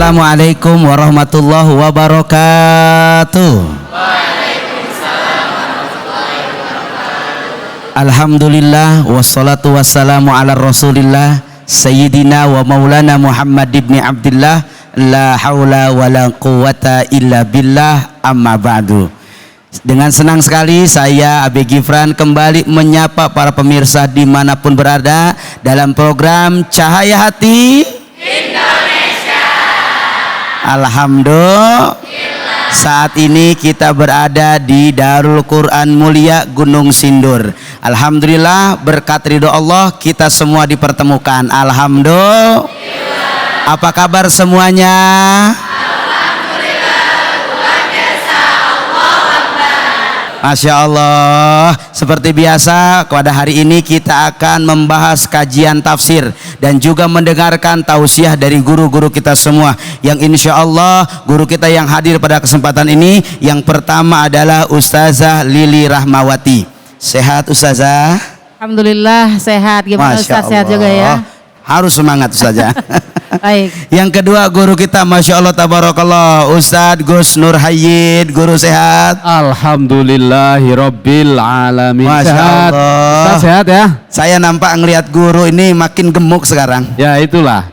Assalamualaikum warahmatullahi wabarakatuh. Alhamdulillah wassalatu wassalamu ala rasulillah Sayyidina wa maulana Muhammad ibn Abdillah. La haula wa la quwata illa billah, amma ba'du. Dengan senang sekali saya Abi Gifran kembali menyapa para pemirsa dimanapun berada dalam program Cahaya Hati Indonesia. Alhamdulillah, saat ini kita berada di Darul Quran Mulia Gunung Sindur. Alhamdulillah, berkat ridho Allah kita semua dipertemukan. Alhamdulillah. Apa kabar semuanya? Masya Allah, seperti biasa pada hari ini kita akan membahas kajian tafsir dan juga mendengarkan tausiah dari guru-guru kita semua, yang insya Allah guru kita yang hadir pada kesempatan ini yang pertama adalah Ustazah Lili Rahmawati. Sehat Ustazah? Alhamdulillah sehat. Gimana Ustaz, sehat juga ya? Harus semangat Ustazah. Baik. Yang kedua guru kita, Masya Allah tabarakallah, Ustadz Gus Nur Hayyid. Guru sehat? Alhamdulillahirabbil alamin. Masya Sehat. Allah. Ustaz sehat ya? Saya nampak ngelihat guru ini makin gemuk sekarang. Ya itulah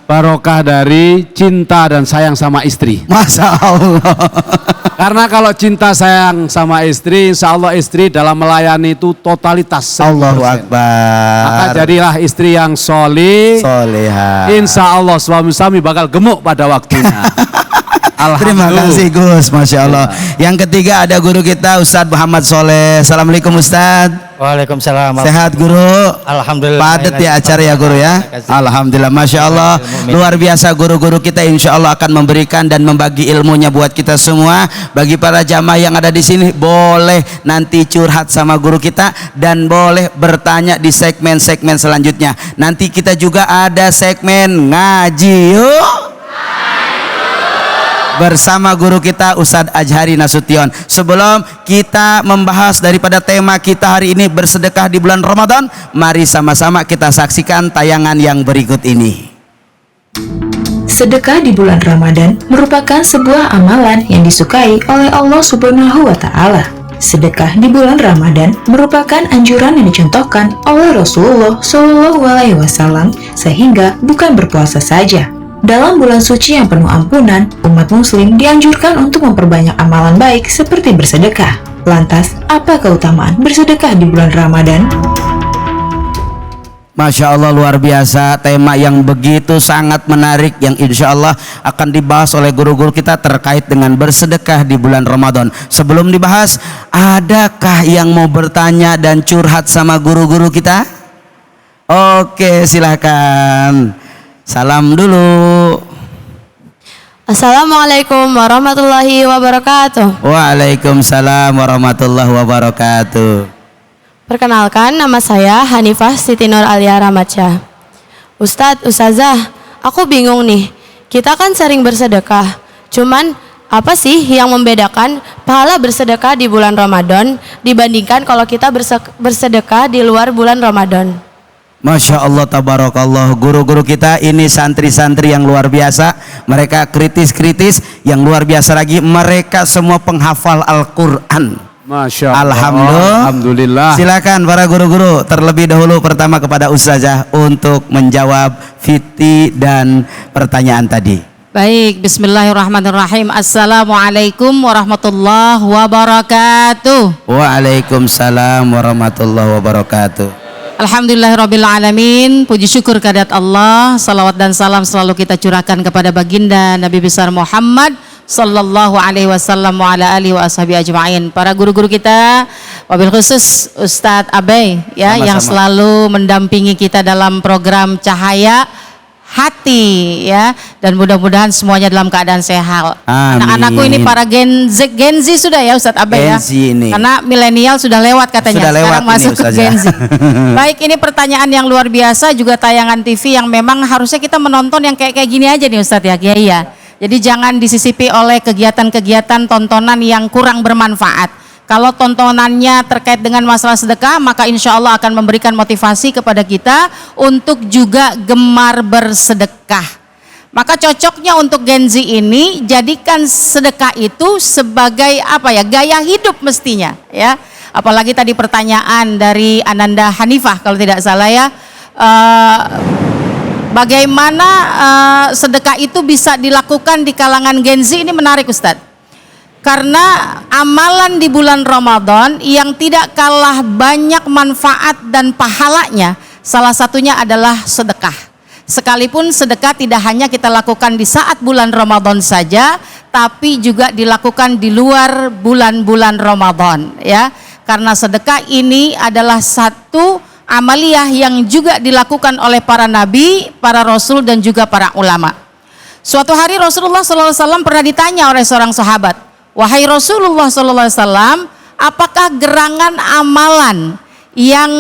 barokah dari cinta dan sayang sama istri. Masya Allah. Karena kalau cinta sayang sama istri, insya Allah istri dalam melayani itu totalitas 100%. Allahu Akbar. Maka jadilah istri yang Soleha. Insya Allah suami bakal gemuk pada waktunya. Terima kasih Gus, Masya Allah. Yang ketiga ada guru kita Ustadz Muhammad Soleh. Assalamualaikum Ustadz. Waalaikumsalam. Sehat guru? Alhamdulillah. Padat ya acara ya guru ya. Alhamdulillah, Masya Allah. Luar biasa guru-guru kita, insya Allah akan memberikan dan membagi ilmunya buat kita semua. Bagi para jamaah yang ada di sini, boleh nanti curhat sama guru kita dan boleh bertanya di segmen-segmen selanjutnya. Nanti kita juga ada segmen ngaji yuk bersama guru kita Ustadz Ajhari Nasution. Sebelum kita membahas daripada tema kita hari ini, bersedekah di bulan Ramadan, mari sama-sama kita saksikan tayangan yang berikut ini. Sedekah di bulan Ramadan merupakan sebuah amalan yang disukai oleh Allah Subhanahu wa Ta'ala. Sedekah di bulan Ramadan merupakan anjuran yang dicontohkan oleh Rasulullah SAW, sehingga bukan berpuasa saja. Dalam bulan suci yang penuh ampunan, umat muslim dianjurkan untuk memperbanyak amalan baik seperti bersedekah. Lantas, apa keutamaan bersedekah di bulan Ramadan? Masya Allah, luar biasa, tema yang begitu sangat menarik yang insya Allah akan dibahas oleh guru-guru kita terkait dengan bersedekah di bulan Ramadan. Sebelum dibahas, adakah yang mau bertanya dan curhat sama guru-guru kita? Oke, silakan. Salam dulu. Assalamualaikum warahmatullahi wabarakatuh. Waalaikumsalam warahmatullahi wabarakatuh. Perkenalkan, nama saya Hanifah Siti Nur Alia Ramadsyah. Ustadz, Ustazah, aku bingung nih. Kita kan sering bersedekah. Cuman apa sih yang membedakan pahala bersedekah di bulan Ramadan dibandingkan kalau kita bersedekah di luar bulan Ramadan? Masya Allah tabarakallah, guru-guru kita ini santri-santri yang luar biasa. Mereka kritis-kritis, yang luar biasa lagi mereka semua penghafal Al-Quran. Masya Allah. Alhamdulillah. Silakan para guru-guru, terlebih dahulu pertama kepada Ustazah untuk menjawab fiti dan pertanyaan tadi. Baik, bismillahirrahmanirrahim. Assalamualaikum warahmatullahi wabarakatuh. Waalaikumsalam warahmatullahi wabarakatuh. Alhamdulillahirrabbilalamin. Puji syukur kehadirat Allah. Salawat dan salam selalu kita curahkan kepada baginda Nabi besar Muhammad sallallahu alaihi wasallam wa ala alihi wa ashabi ajma'in. Para guru-guru kita, wabil khusus Ustadz Abai ya, sama-sama, yang selalu mendampingi kita dalam program Cahaya Hati ya, dan mudah-mudahan semuanya dalam keadaan sehat. Anak-anakku ini para Gen Z sudah ya Ustadz Abai ya. Ini. Karena milenial sudah lewat katanya. Sudah lewat, sekarang masuk ke Gen Z. Baik, ini pertanyaan yang luar biasa, juga tayangan TV yang memang harusnya kita menonton yang kayak gini aja nih Ustadz ya. Iya. Jadi jangan disisipi oleh kegiatan-kegiatan tontonan yang kurang bermanfaat. Kalau tontonannya terkait dengan masalah sedekah, maka insya Allah akan memberikan motivasi kepada kita untuk juga gemar bersedekah. Maka cocoknya untuk Gen Z ini jadikan sedekah itu sebagai apa ya, gaya hidup mestinya ya. Apalagi tadi pertanyaan dari Ananda Hanifah kalau tidak salah ya, bagaimana sedekah itu bisa dilakukan di kalangan Gen Z, ini menarik Ustadz. Karena amalan di bulan Ramadan yang tidak kalah banyak manfaat dan pahalanya, salah satunya adalah sedekah. Sekalipun sedekah tidak hanya kita lakukan di saat bulan Ramadan saja, tapi juga dilakukan di luar bulan-bulan Ramadan ya. Karena sedekah ini adalah satu amaliyah yang juga dilakukan oleh para nabi, para rasul dan juga para ulama. Suatu hari Rasulullah SAW pernah ditanya oleh seorang sahabat, "Wahai Rasulullah SAW, apakah gerangan amalan yang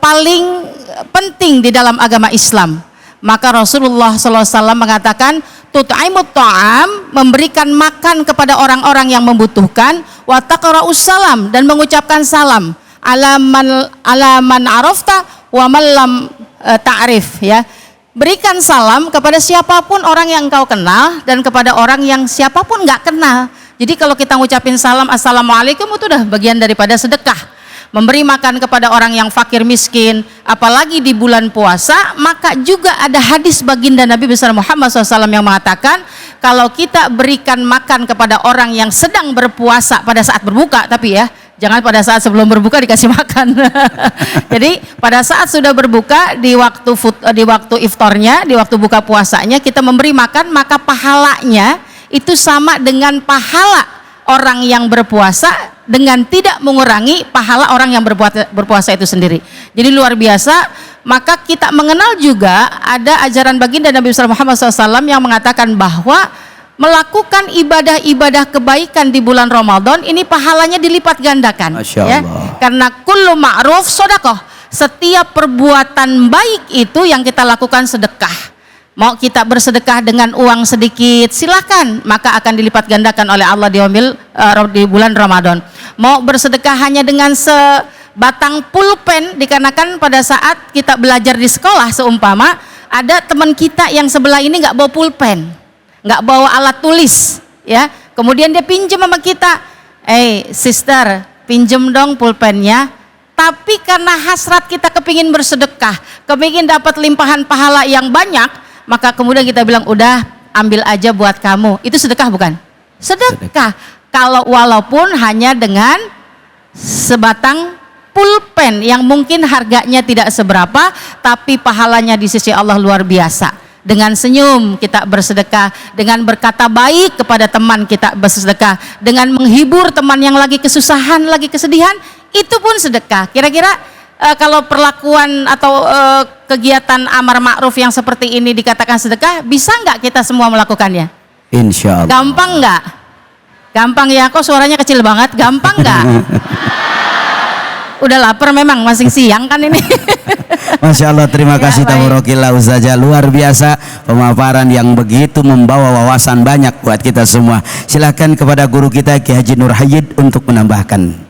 paling penting di dalam agama Islam?" Maka Rasulullah SAW mengatakan, tut'aimut ta'am, memberikan makan kepada orang-orang yang membutuhkan, wa taqra'us salam, dan mengucapkan salam, ala man arafta wa man lam ta'rif ya. Berikan salam kepada siapapun orang yang engkau kenal dan kepada orang yang siapapun nggak kenal. Jadi kalau kita ngucapin salam, assalamualaikum, itu udah bagian daripada sedekah. Memberi makan kepada orang yang fakir miskin, apalagi di bulan puasa. Maka juga ada hadis baginda Nabi besar Muhammad SAW yang mengatakan, kalau kita berikan makan kepada orang yang sedang berpuasa pada saat berbuka, tapi ya jangan pada saat sebelum berbuka dikasih makan. Jadi pada saat sudah berbuka, di waktu iftarnya, di waktu buka puasanya kita memberi makan, maka pahalanya itu sama dengan pahala orang yang berpuasa, dengan tidak mengurangi pahala orang yang berpuasa itu sendiri. Jadi luar biasa. Maka kita mengenal juga ada ajaran baginda Nabi Muhammad SAW yang mengatakan bahwa melakukan ibadah-ibadah kebaikan di bulan Ramadan ini pahalanya dilipat gandakan. Masya Ya? Allah. Karena kullu ma'ruf sodakoh, setiap perbuatan baik itu yang kita lakukan sedekah. Mau kita bersedekah dengan uang sedikit, silakan, maka akan dilipat gandakan oleh Allah di bulan Ramadan. Mau bersedekah hanya dengan sebatang pulpen, dikarenakan pada saat kita belajar di sekolah seumpama ada teman kita yang sebelah ini nggak bawa pulpen, nggak bawa alat tulis, ya. Kemudian dia pinjam sama kita, sister, pinjam dong pulpennya. Tapi karena hasrat kita kepingin bersedekah, kepingin dapat limpahan pahala yang banyak, maka kemudian kita bilang, udah ambil aja buat kamu. Itu sedekah bukan? Sedekah. Kalau walaupun hanya dengan sebatang pulpen yang mungkin harganya tidak seberapa, tapi pahalanya di sisi Allah luar biasa. Dengan senyum kita bersedekah, dengan berkata baik kepada teman kita bersedekah, dengan menghibur teman yang lagi kesusahan, lagi kesedihan, itu pun sedekah. Kira-kira kalau perlakuan atau kegiatan amar ma'ruf yang seperti ini dikatakan sedekah, bisa nggak kita semua melakukannya? Insya Allah. Gampang nggak? Gampang ya, kok suaranya kecil banget, gampang nggak? Udah lapar memang, masih siang kan ini. Masya Allah, terima Ya, kasih baik. Tabarakillah Ustazah, luar biasa pemaparan yang begitu membawa wawasan banyak buat kita semua. Silakan kepada guru kita Ki Haji Nur Hayyid untuk menambahkan.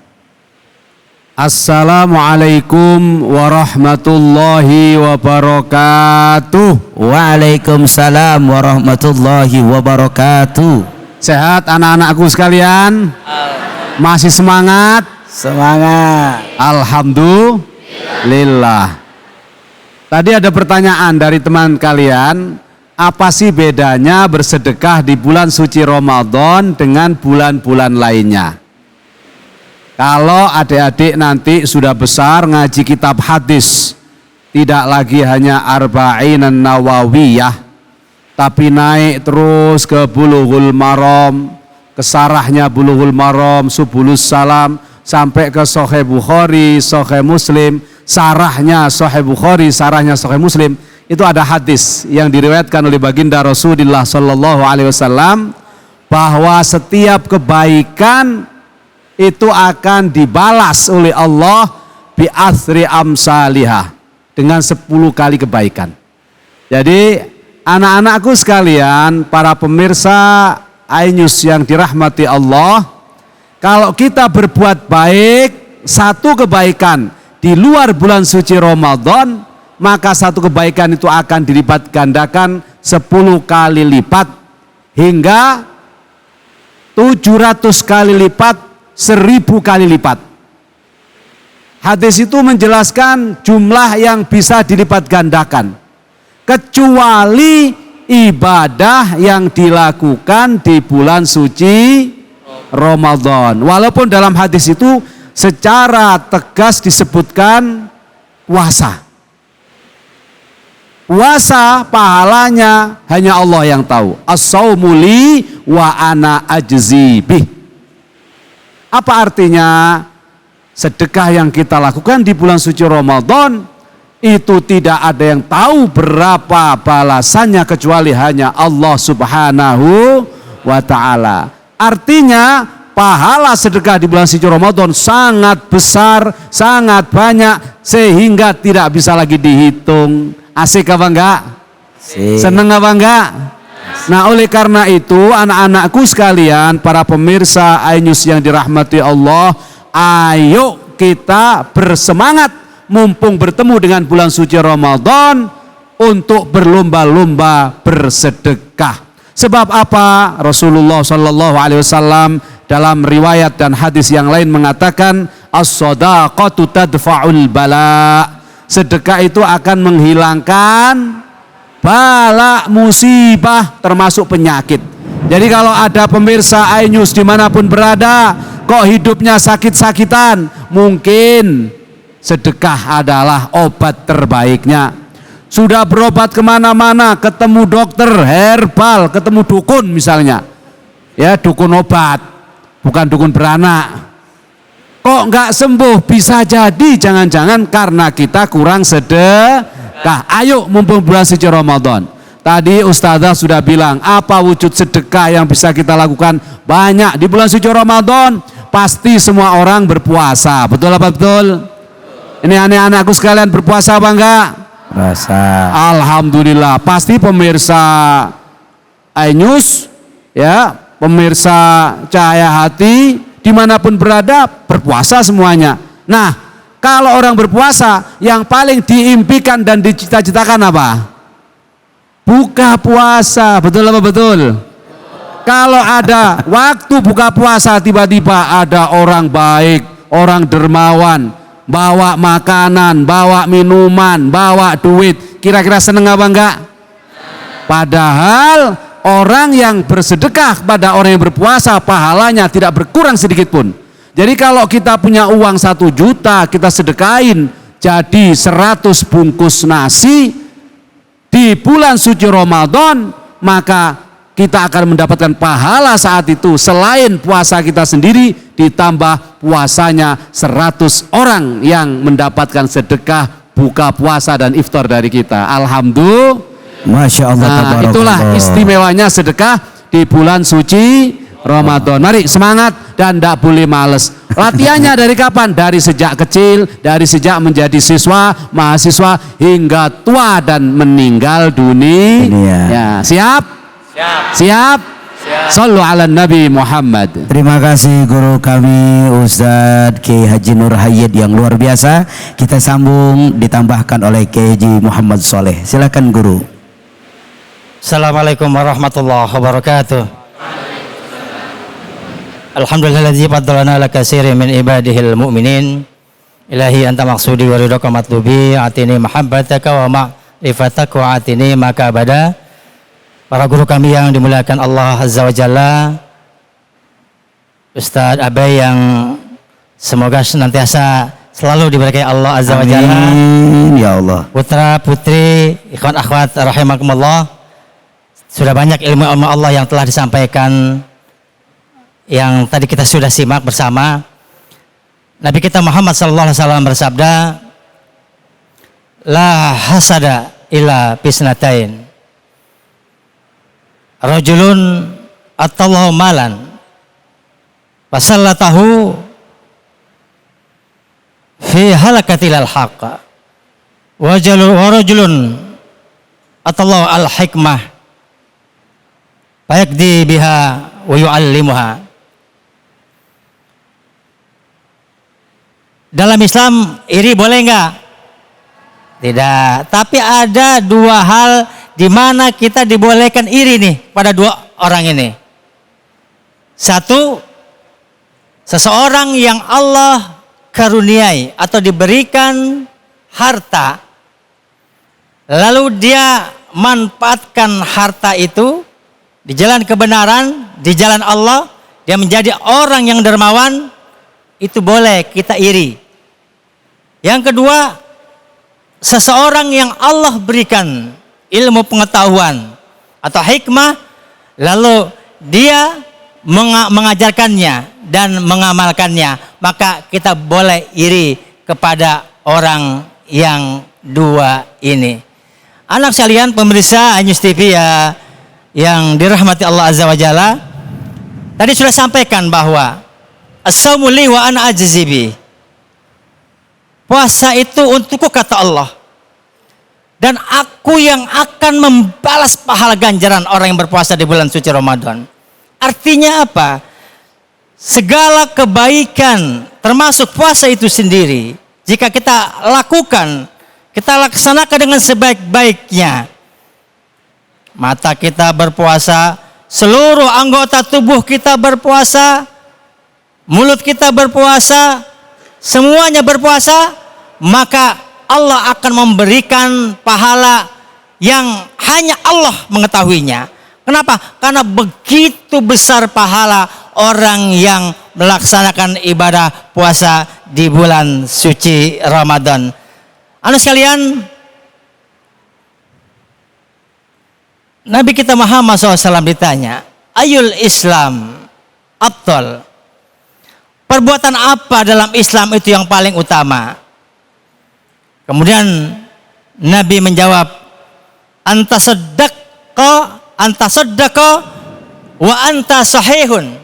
Assalamualaikum warahmatullahi wabarakatuh. Waalaikumsalam warahmatullahi wabarakatuh. Sehat anak-anakku sekalian? Masih semangat? Semangat. Alhamdulillah. Tadi ada pertanyaan dari teman kalian, apa sih bedanya bersedekah di bulan suci Ramadan dengan bulan-bulan lainnya? Kalau adik-adik nanti sudah besar ngaji kitab hadis, tidak lagi hanya Arba'in Nawawiyah, tapi naik terus ke Bulughul Maram, ke sarahnya Bulughul Maram, Subulus Salam, sampai ke Sahih Bukhari, Sahih Muslim, sarahnya Sahih Bukhari, sarahnya Sahih Muslim. Itu ada hadis yang diriwayatkan oleh baginda Rasulullah Sallallahu Alaihi Wasallam bahwa setiap kebaikan itu akan dibalas oleh Allah bi athri amsalihah, dengan 10 kali kebaikan. Jadi anak-anakku sekalian, para pemirsa iNews yang dirahmati Allah, kalau kita berbuat baik, satu kebaikan di luar bulan suci Ramadan, maka satu kebaikan itu akan dilipat gandakan 10 kali lipat hingga 700 kali lipat, 1000 kali lipat. Hadis itu menjelaskan jumlah yang bisa dilipat gandakan, kecuali ibadah yang dilakukan di bulan suci Ramadan. Walaupun dalam hadis itu secara tegas disebutkan puasa. Puasa pahalanya hanya Allah yang tahu. As-saumu li wa ana ajzi bih. Apa artinya? Sedekah yang kita lakukan di bulan suci Ramadan itu tidak ada yang tahu berapa balasannya kecuali hanya Allah Subhanahu wa ta'ala. Artinya pahala sedekah di bulan suci Ramadan sangat besar, sangat banyak sehingga tidak bisa lagi dihitung. Asik apa enggak? Seneng apa enggak? Nah, oleh karena itu anak-anakku sekalian, para pemirsa iNews yang dirahmati Allah, ayo kita bersemangat mumpung bertemu dengan bulan suci Ramadan untuk berlomba-lomba bersedekah. Sebab apa? Rasulullah Shallallahu Alaihi Wasallam dalam riwayat dan hadis yang lain mengatakan, as-shadaqatu tadfa'ul bala. Sedekah itu akan menghilangkan bala, musibah, termasuk penyakit. Jadi kalau ada pemirsa iNews dimanapun berada, kok hidupnya sakit-sakitan, mungkin sedekah adalah obat terbaiknya. Sudah berobat kemana-mana, ketemu dokter herbal, ketemu dukun misalnya, ya dukun obat, bukan dukun beranak. Kok nggak sembuh? Bisa jadi jangan-jangan karena kita kurang sedekah. Ayo mumpung bulan suci Ramadan. Tadi Ustazah sudah bilang apa wujud sedekah yang bisa kita lakukan. Banyak di bulan suci Ramadan. Pasti semua orang berpuasa. Betul apa betul? Ini anak-anakku sekalian berpuasa apa enggak? Puasa. Alhamdulillah. Pasti pemirsa iNews, ya, pemirsa Cahaya Hati, dimanapun berada berpuasa semuanya. Nah, kalau orang berpuasa yang paling diimpikan dan dicita-citakan apa? Buka puasa. Betul apa betul? Kalau ada waktu buka puasa, tiba-tiba ada orang baik, orang dermawan, bawa makanan, bawa minuman, bawa duit, kira-kira seneng apa enggak? Padahal orang yang bersedekah kepada orang yang berpuasa pahalanya tidak berkurang sedikit pun. Jadi kalau kita punya uang 1 juta, kita sedekahin jadi 100 bungkus nasi di bulan suci Ramadan, maka kita akan mendapatkan pahala saat itu selain puasa kita sendiri, ditambah puasanya 100 orang yang mendapatkan sedekah buka puasa dan iftar dari kita. Alhamdulillah. Masya Allah. Nah, itulah istimewanya sedekah di bulan suci Ramadan. Mari semangat dan tidak boleh males. Latihannya dari kapan? Dari sejak kecil, dari sejak menjadi siswa, mahasiswa hingga tua dan meninggal dunia. Ya, siap? Siap? Sallu ala Nabi Muhammad. Terima kasih guru kami Ustadz Kiai Haji Nur Hayyid yang luar biasa. Kita sambung ditambahkan oleh Kiai Haji Muhammad Soleh. Silakan guru. Assalamualaikum warahmatullahi wabarakatuh. Alhamdulillahilladzi faddalana ala katsirin min ibadihil mu'minin. Ilahi anta maksudi wa ridhaka matlubi, atini mahabbataka wa ma'rifataka wa atini maka abada. Para guru kami yang dimuliakan Allah Azza wa Jalla, Ustadz Abai yang semoga senantiasa selalu diberkahi Allah Azza wa Jalla. Amin ya Allah. Putra putri, ikhwan akhwat rahimakumullah, sudah banyak ilmu Allah yang telah disampaikan, yang tadi kita sudah simak bersama. Nabi kita Muhammad SAW bersabda, la hasada illa bisnatain, rajulun atallahu malan fasallatahu fi halakatil haqq wa rajulun atallahu al hikmah fayaqdi biha wa yu'allimuha. Dalam Islam iri boleh enggak? Tidak. Tapi ada 2 hal di mana kita dibolehkan iri nih pada dua orang ini. Satu, seseorang yang Allah karuniai atau diberikan harta, lalu dia manfaatkan harta itu di jalan kebenaran, di jalan Allah, dia menjadi orang yang dermawan, itu boleh kita iri. Yang kedua, seseorang yang Allah berikan ilmu pengetahuan atau hikmah, lalu dia mengajarkannya dan mengamalkannya, maka kita boleh iri kepada orang yang dua ini. Anak sekalian pemirsa News TV ya, yang dirahmati Allah Azza wa Jalla, tadi sudah sampaikan bahwa as-saumu li wa ana ajzi bi. Puasa itu untukku kata Allah, dan aku yang akan membalas pahala ganjaran orang yang berpuasa di bulan suci Ramadan. Artinya apa? Segala kebaikan termasuk puasa itu sendiri, jika kita lakukan, kita laksanakan dengan sebaik-baiknya, mata kita berpuasa, seluruh anggota tubuh kita berpuasa, mulut kita berpuasa, semuanya berpuasa, maka Allah akan memberikan pahala yang hanya Allah mengetahuinya. Kenapa? Karena begitu besar pahala orang yang melaksanakan ibadah puasa di bulan suci Ramadan. Anak sekalian, Nabi kita Muhammad SAW ditanya, ayul Islam afdal? Perbuatan apa dalam Islam itu yang paling utama? Kemudian Nabi menjawab, anta saddaqa wa anta sahihun.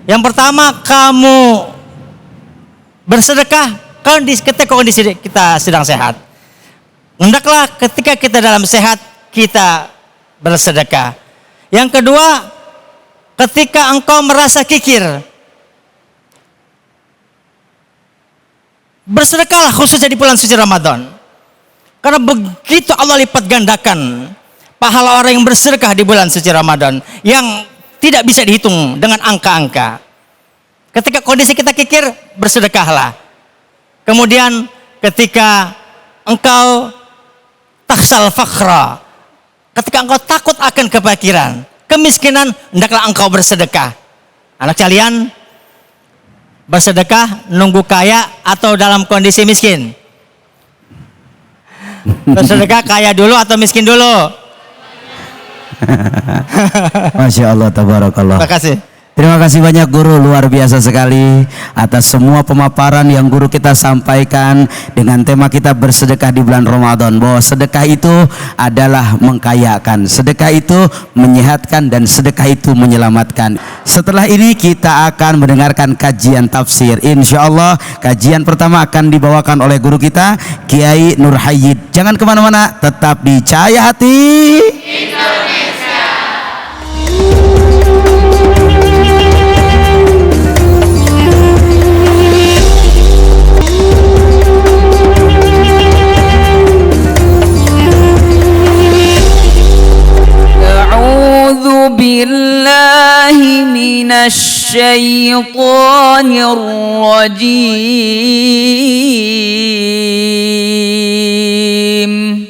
Yang pertama, kamu bersedekah ketika kondisi kita sedang sehat. Hendaklah ketika kita dalam sehat kita bersedekah. Yang kedua, ketika engkau merasa kikir, bersedekahlah khususnya di bulan suci Ramadan. Karena begitu Allah lipat gandakan pahala orang yang bersedekah di bulan suci Ramadan yang tidak bisa dihitung dengan angka-angka. Ketika kondisi kita kikir, bersedekahlah. Kemudian ketika engkau takhsal fakhra, ketika engkau takut akan kefakiran, kemiskinan, hendaklah engkau bersedekah. Anak kalian, bersedekah nunggu kaya atau dalam kondisi miskin? Bersedekah kaya dulu atau miskin dulu? Masya Allah, tabarakallah. Terima kasih. Terima kasih banyak guru, luar biasa sekali atas semua pemaparan yang guru kita sampaikan dengan tema kita bersedekah di bulan Ramadan, bahwa sedekah itu adalah mengkayakan, sedekah itu menyehatkan, dan sedekah itu menyelamatkan. Setelah ini kita akan mendengarkan kajian tafsir. Insya Allah kajian pertama akan dibawakan oleh guru kita Kiai Nur Hayyid. Jangan kemana-mana, tetap di Cahaya Hati billahi minasyaitonir rajim.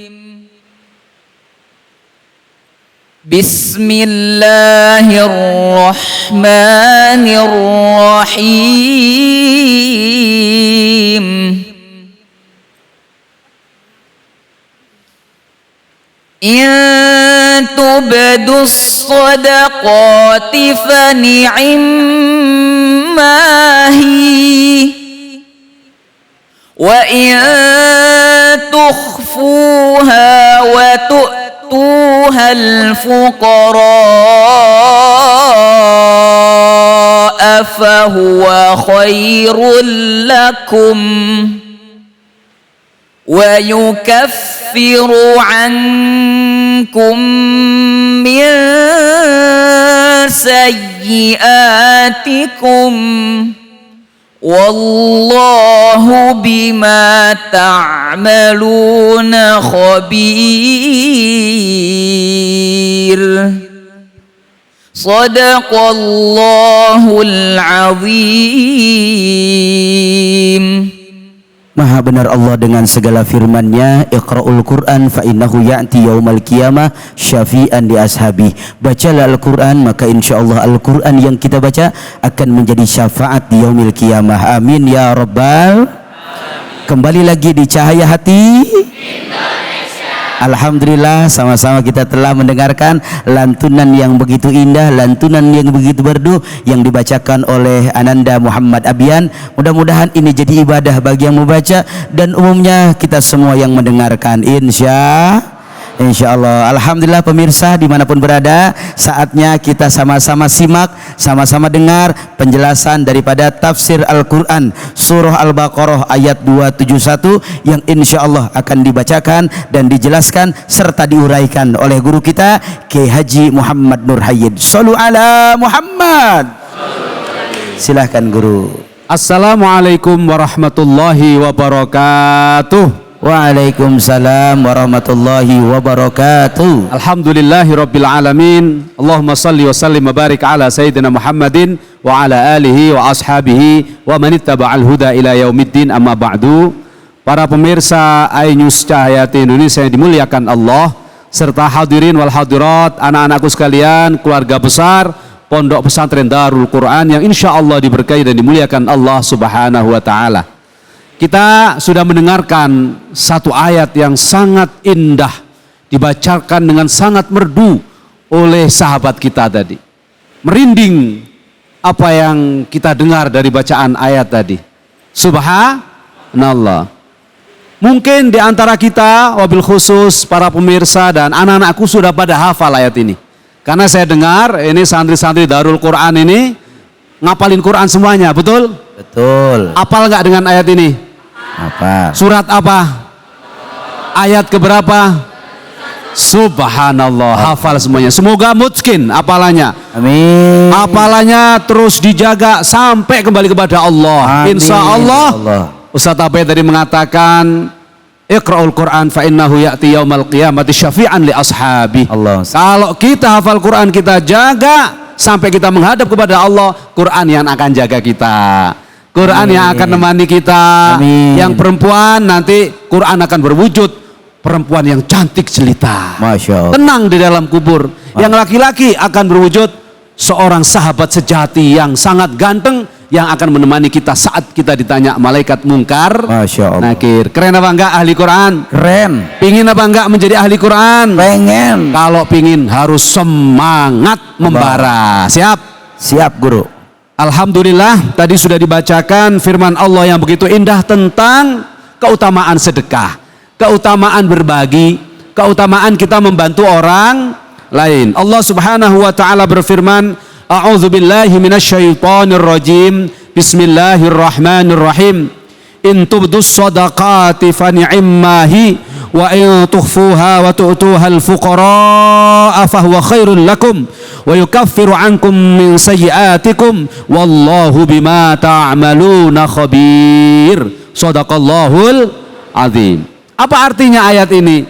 Bismillahirrahmanirrahim. In tubdus sadaqati fa ni'mahi wa in tukhfuha wa tu'tuha al-fuqara fa huwa khairul lakum wa yukaffiru ankum min sayyiatikum wallahu bima ta'malun تعملون خبير صدق الله العظيم. Maha benar Allah dengan segala firman-Nya, Iqra'ul Qur'an fa innahu ya'ti yaumal qiyamah syafi'an li ashabi. Bacalah Al-Qur'an, maka insyaallah Al-Qur'an yang kita baca akan menjadi syafaat di yaumil qiyamah. Amin ya rabbal. Kembali lagi di Cahaya Hati Alhamdulillah, sama-sama kita telah mendengarkan lantunan yang begitu indah, lantunan yang begitu merdu yang dibacakan oleh Ananda Muhammad Abian. Mudah-mudahan ini jadi ibadah bagi yang membaca dan umumnya kita semua yang mendengarkan, Insya Allah. Alhamdulillah pemirsa dimanapun berada, saatnya kita sama-sama simak, sama-sama dengar penjelasan daripada tafsir Al-Quran surah Al-Baqarah ayat 271 yang insya Allah akan dibacakan dan dijelaskan serta diuraikan oleh guru kita Kiai Haji Muhammad Nur Hayyid. Shallu ala Muhammad. Silahkan guru. Assalamualaikum warahmatullahi wabarakatuh. Waalaikumsalam warahmatullahi wabarakatuh. Alhamdulillahirabbil alamin. Allahumma salli wa sallim wa barik ala sayyidina Muhammadin wa ala alihi wa ashabihi wa man ittaba'al huda ila yaumiddin, amma ba'du. Para pemirsa iNews Cahaya Hati Indonesia yang dimuliakan Allah, serta hadirin wal hadirat, anak-anakku sekalian, keluarga besar Pondok Pesantren Darul Quran yang insya Allah diberkahi dan dimuliakan Allah Subhanahu wa ta'ala. Kita sudah mendengarkan satu ayat yang sangat indah dibacakan dengan sangat merdu oleh sahabat kita tadi. Merinding apa yang kita dengar dari bacaan ayat tadi. Subhanallah. Mungkin di antara kita, wabil khusus para pemirsa dan anak-anakku sudah pada hafal ayat ini. Karena saya dengar ini santri-santri Darul Quran ini ngapalin Quran semuanya, betul? Betul. Apal nggak dengan ayat ini? Apa? Surat apa? Ayat keberapa? Subhanallah, hafal semuanya. Semoga mungkin apalannya. Amin. Apalannya terus dijaga sampai kembali kepada Allah. Amin. Insya Allah. Allah. Ustaz Abe tadi mengatakan, Iqra'ul Quran fa innahu ya'ti yaumal qiyamati syafi'an li ashabi. Allah. Kalau kita hafal Quran, kita jaga sampai kita menghadap kepada Allah, Quran yang akan jaga kita. Quran Amin. yang akan menemani kita. Amin. Yang perempuan nanti Quran akan berwujud perempuan yang cantik jelita, Masya Allah. tenang di dalam kubur. Yang laki-laki akan berwujud seorang sahabat sejati yang sangat ganteng yang akan menemani kita saat kita ditanya malaikat mungkar Masya Allah. nakir. Keren apa enggak ahli Quran? Keren. Pingin apa enggak menjadi ahli Quran? Pengen. Kalau pingin harus semangat membara. Siap? Siap guru. Alhamdulillah tadi sudah dibacakan firman Allah yang begitu indah tentang keutamaan sedekah, keutamaan berbagi, keutamaan kita membantu orang lain. Allah Subhanahu wa taala berfirman, A'udzubillahi minasyaitonir rajim. Bismillahirrahmanirrahim. In tubdus shadaqati fa ni'mahi wa in tukhfuha wa tu'tuha al-fuqara fa huwa khairul lakum wa yukaffiru ankum min sayyi'atikum wallahu bima ta'maluna khabir. Shadaqallahul azim. Apa artinya ayat ini?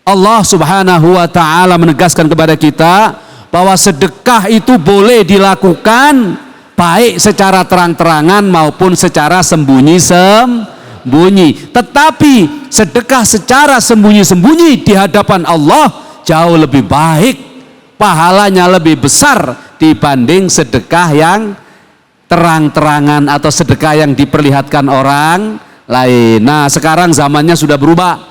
Allah Subhanahu wa taala menegaskan kepada kita bahwa sedekah itu boleh dilakukan baik secara terang-terangan maupun secara sembunyi-sembunyi. Tetapi sedekah secara sembunyi-sembunyi di hadapan Allah jauh lebih baik, pahalanya lebih besar dibanding sedekah yang terang-terangan atau sedekah yang diperlihatkan orang lain. Nah, sekarang zamannya sudah berubah.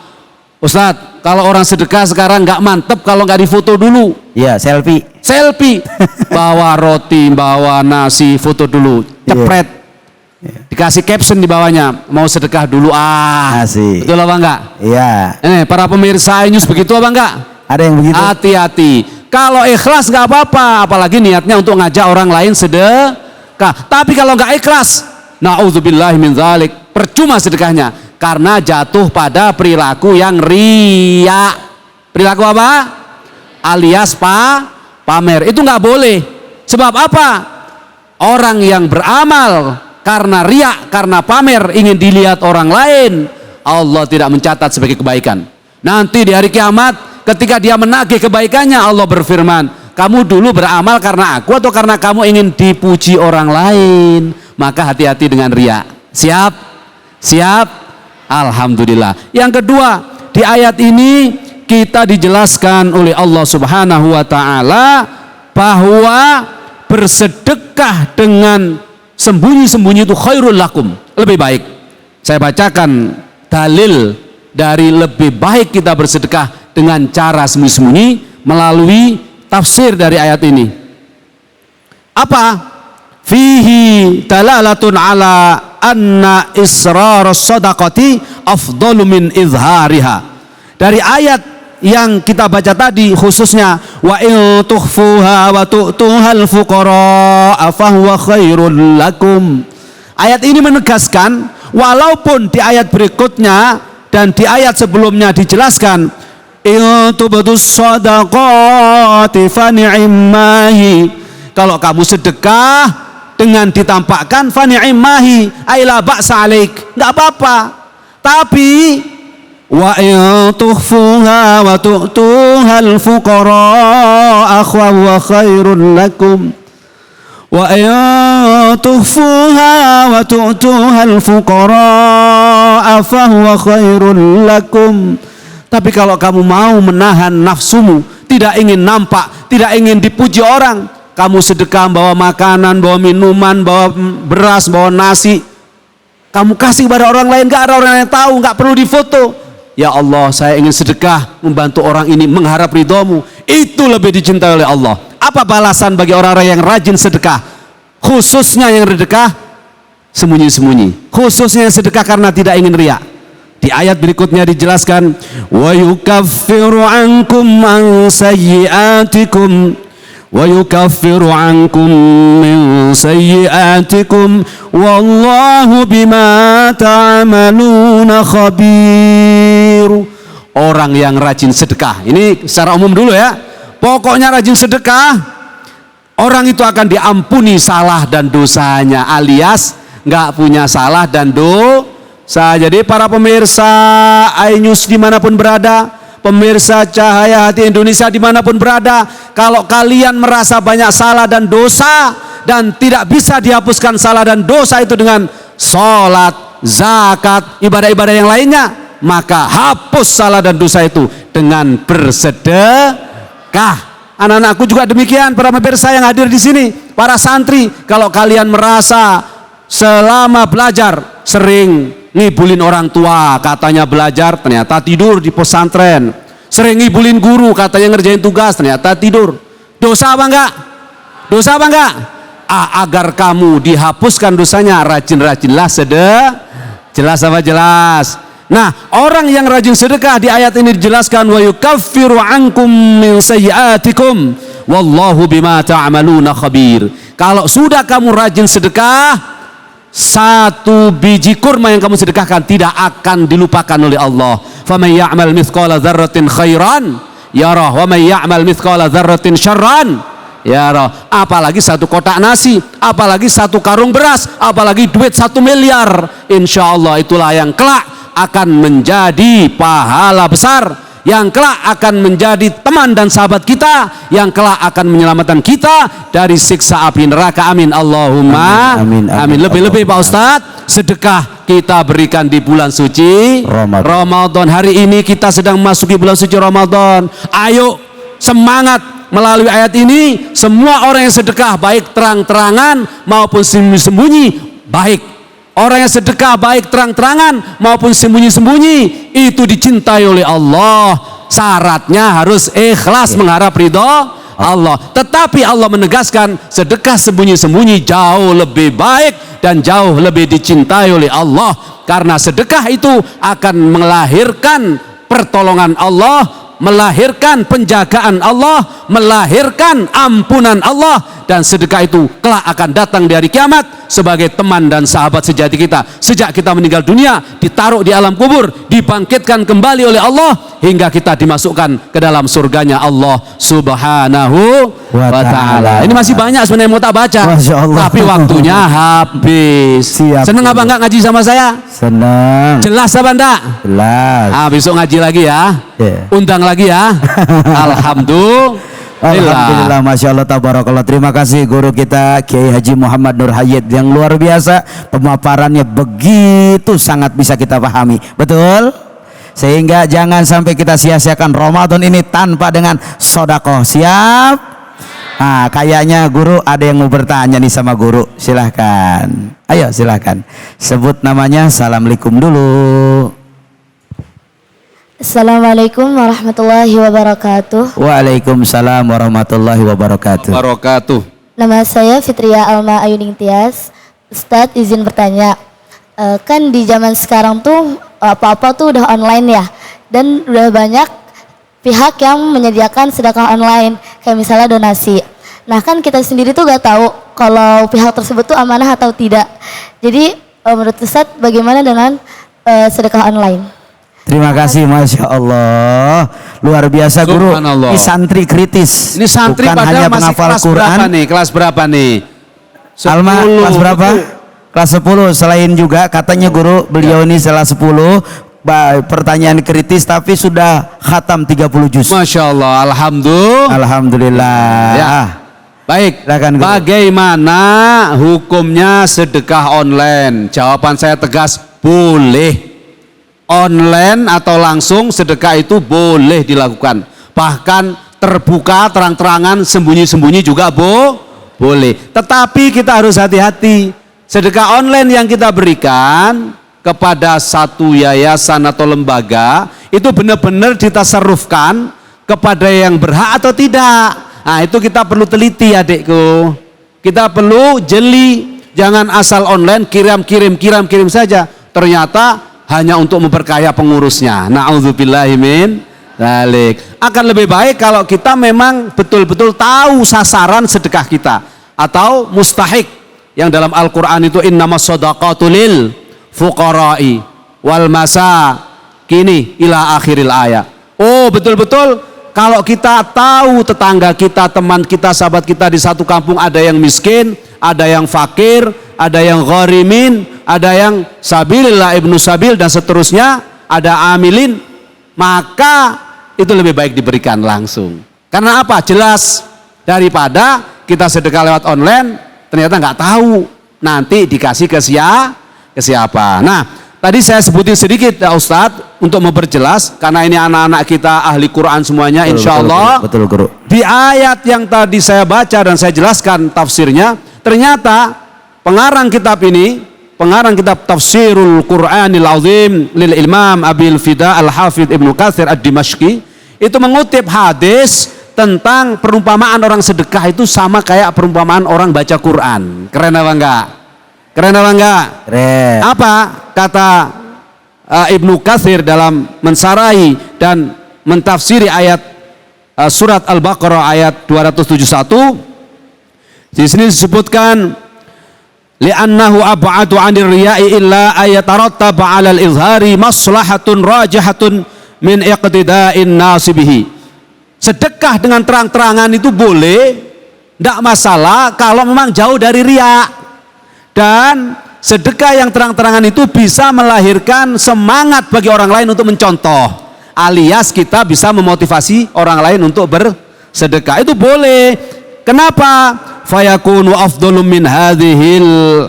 Ustadz, kalau orang sedekah sekarang nggak mantep kalau nggak difoto dulu. Ya, selfie. Selfie, bawa roti, bawa nasi, foto dulu, cepret, dikasih caption di bawahnya, mau sedekah dulu Asik. betul apa enggak? Iya. Ini para pemirsa iNews begitu apa enggak? Ada yang begitu? Hati-hati, kalau ikhlas nggak apa-apa, apalagi niatnya untuk ngajak orang lain sedekah. Tapi kalau nggak ikhlas, na'udzubillahi min dzalik, percuma sedekahnya, karena jatuh pada perilaku yang riya. Perilaku apa? Alias pamer. Itu nggak boleh. Sebab apa? Orang yang beramal karena riya, karena pamer, ingin dilihat orang lain, Allah tidak mencatat sebagai kebaikan. Nanti di hari kiamat ketika dia menagih kebaikannya, Allah berfirman, kamu dulu beramal karena aku atau karena kamu ingin dipuji orang lain? Maka hati-hati dengan riya. Siap? Siap? Alhamdulillah. Yang kedua, di ayat ini kita dijelaskan oleh Allah Subhanahu wa taala bahwa bersedekah dengan sembunyi-sembunyi itu khairul lakum, lebih baik. Saya bacakan dalil dari lebih baik kita bersedekah dengan cara sembunyi-sembunyi melalui tafsir dari ayat ini. Apa? Fihi dalalatun ala anna israrus sadaqati afdalu min izhariha. Dari ayat yang kita baca tadi, khususnya wa in tukhfuha wa tu'tuhal fuqara fahuwa khairul lakum. Ayat ini menegaskan, walaupun di ayat berikutnya dan di ayat sebelumnya dijelaskan in tubdus shadaqati fa ni'mahi, kalau kamu sedekah dengan ditampakkan fa ni'mahi ay la ba'sa alaik, enggak apa-apa. Tapi wa in tukhfuha wa tu'tuhal fuqara huwa khairul lakum wa in tukhfuha wa tu'tuhal fuqara huwa khairul lakum. Tapi kalau kamu mau menahan nafsumu, tidak ingin nampak, tidak ingin dipuji orang, kamu sedekah bawa makanan, bawa minuman, bawa beras, bawa nasi, kamu kasih kepada orang lain, gak ada orang yang tahu, gak perlu difoto. Ya Allah, saya ingin sedekah membantu orang ini mengharap ridhomu. Itu lebih dicintai oleh Allah. Apa balasan bagi orang-orang yang rajin sedekah? Khususnya yang sedekah sembunyi-sembunyi. Khususnya yang sedekah karena tidak ingin riya. Di ayat berikutnya dijelaskan, wa yukaffiru ankum an sayyi'atikum wa yukaffiru ankum min sayyi'atikum wallahu bima ta'maluna khabir. Orang yang rajin sedekah, ini secara umum dulu ya, pokoknya rajin sedekah, orang itu akan diampuni salah dan dosanya, alias nggak punya salah dan dosa. Jadi para pemirsa iNews dimanapun berada, pemirsa Cahaya Hati Indonesia dimanapun berada, kalau kalian merasa banyak salah dan dosa dan tidak bisa dihapuskan salah dan dosa itu dengan sholat, zakat, ibadah-ibadah yang lainnya, maka hapus salah dan dosa itu dengan bersedekah. Anak-anakku juga demikian, para pemirsa yang hadir di sini, para santri, kalau kalian merasa selama belajar sering ngibulin orang tua, katanya belajar, ternyata tidur di pesantren. Sering ngibulin guru, katanya ngerjain tugas, ternyata tidur. Dosa apa enggak? Dosa apa enggak? Agar kamu dihapuskan dosanya, rajin-rajinlah sedekah. Jelas apa jelas? Nah, orang yang rajin sedekah di ayat ini dijelaskan, wa yukaffiru ankum min sayyi'atikum wallahu bima ta'maluna khabir. Kalau sudah kamu rajin sedekah, satu biji kurma yang kamu sedekahkan tidak akan dilupakan oleh Allah. Faman ya'mal mithqala dzarratin khairan yarah wa man ya'mal mithqala dzarratin syarran yarah. Apalagi satu kotak nasi, apalagi satu karung beras, apalagi duit 1 miliar, insya Allah itulah yang kelak akan menjadi pahala besar, yang kelak akan menjadi teman dan sahabat kita, yang kelak akan menyelamatkan kita dari siksa api neraka. Amin Allahumma amin, amin, amin. Lebih-lebih Pak Ustadz, sedekah kita berikan di bulan suci Ramadan. Hari ini kita sedang memasuki bulan suci Ramadan. Ayo semangat melalui ayat ini. Semua orang yang sedekah, baik terang-terangan maupun sembunyi-sembunyi, baik. Orang yang sedekah baik terang-terangan maupun sembunyi-sembunyi itu dicintai oleh Allah. Syaratnya harus ikhlas mengharap ridho Allah. Tetapi Allah menegaskan sedekah sembunyi-sembunyi jauh lebih baik dan jauh lebih dicintai oleh Allah. Karena sedekah itu akan melahirkan pertolongan Allah, melahirkan penjagaan Allah, melahirkan ampunan Allah, dan sedekah itu kelak akan datang di hari kiamat sebagai teman dan sahabat sejati kita. Sejak kita meninggal dunia, ditaruh di alam kubur, dibangkitkan kembali oleh Allah hingga kita dimasukkan ke dalam surganya Allah Subhanahu wa ta'ala. Ini masih banyak sebenarnya mau tak baca. Masya Allah. Tapi waktunya habis. Siap. Seneng apa enggak ngaji sama saya? Senang. Jelas apa enggak? Jelas. Besok ngaji lagi ya. Ya. Undang lagi ya. Alhamdulillah, Masya Allah, tabarakallah. Terima kasih guru kita Kiai Haji Muhammad Nur Hayyid yang luar biasa. Pemaparannya begitu sangat bisa kita pahami. Betul? Sehingga jangan sampai kita sia-siakan Ramadan ini tanpa dengan sodakoh. Siap? Nah, kayaknya guru ada yang mau bertanya nih sama guru. Silahkan. Ayo silahkan. Sebut namanya. Assalamualaikum dulu. Assalamualaikum warahmatullahi wabarakatuh. Waalaikumsalam warahmatullahi wabarakatuh. Nama saya Fitria Alma Ayuning Tias. Ustadz izin bertanya, kan di zaman sekarang tuh apa-apa tuh udah online ya, dan udah banyak pihak yang menyediakan sedekah online, kayak misalnya donasi. Nah kan kita sendiri tuh gak tahu kalau pihak tersebut tuh amanah atau tidak. Jadi menurut Ustadz bagaimana dengan sedekah online? Terima kasih, Masya Allah, luar biasa guru. Ini santri kritis. Ini santri bukan padahal hanya masih penghafal kelas Quran. berapa nih? Kelas berapa nih? Alma kelas berapa? Kelas 10. Selain juga katanya guru beliau ini kelas 10. Pertanyaan kritis tapi sudah khatam 30 juz. Masya Allah, Alhamdulillah. Ya. Baik, bagaimana hukumnya sedekah online? Jawaban saya tegas, boleh. Online atau langsung sedekah itu boleh dilakukan. Bahkan terbuka, terang-terangan, sembunyi-sembunyi juga boleh. Tetapi kita harus hati-hati. Sedekah online yang kita berikan kepada satu yayasan atau lembaga itu benar-benar ditasarrufkan kepada yang berhak atau tidak. Nah itu kita perlu teliti adikku. Kita perlu jeli. Jangan asal online kirim saja. Ternyata hanya untuk memperkaya pengurusnya. Na'udzubillahi min dzalik. Akan lebih baik kalau kita memang betul-betul tahu sasaran sedekah kita atau mustahik yang dalam Al-Qur'an itu innamas shadaqatu lil fuqara'i wal masakini ila akhiril ayat. Oh, betul-betul kalau kita tahu tetangga kita, teman kita, sahabat kita di satu kampung ada yang miskin, ada yang fakir, ada yang gharimin, ada yang sabilillah ibnu sabil dan seterusnya, ada amilin, maka itu lebih baik diberikan langsung. Karena apa? Jelas daripada kita sedekah lewat online ternyata nggak tahu nanti dikasih ke siapa. Nah, tadi saya sebutin sedikit ya Ustadz untuk memperjelas karena ini anak-anak kita ahli Quran semuanya, insya Allah. Betul, guru. Di ayat yang tadi saya baca dan saya jelaskan tafsirnya, ternyata pengarang kitab ini, pengarang kitab Tafsirul Qur'anil Azim lil Imam Abil Fida Al-Hafidh Ibnu Katsir Ad-Dimashqi itu mengutip hadis tentang perumpamaan orang sedekah itu sama kayak perumpamaan orang baca Quran. Keren apa enggak? Keren apa enggak? Keren. Apa kata Ibnu Katsir dalam mensarahi dan mentafsiri ayat surat Al-Baqarah ayat 271? Di sini disebutkan li'annahu ab'adu 'anir riya'i illa ayatarattaba 'alal izhari maslahatun rajihatun min iqtida'in nasibihi. Sedekah dengan terang-terangan itu boleh, tidak masalah kalau memang jauh dari riya. Dan sedekah yang terang-terangan itu bisa melahirkan semangat bagi orang lain untuk mencontoh, alias kita bisa memotivasi orang lain untuk bersedekah. Itu boleh. Kenapa? Fayakunu afdalum min hadhil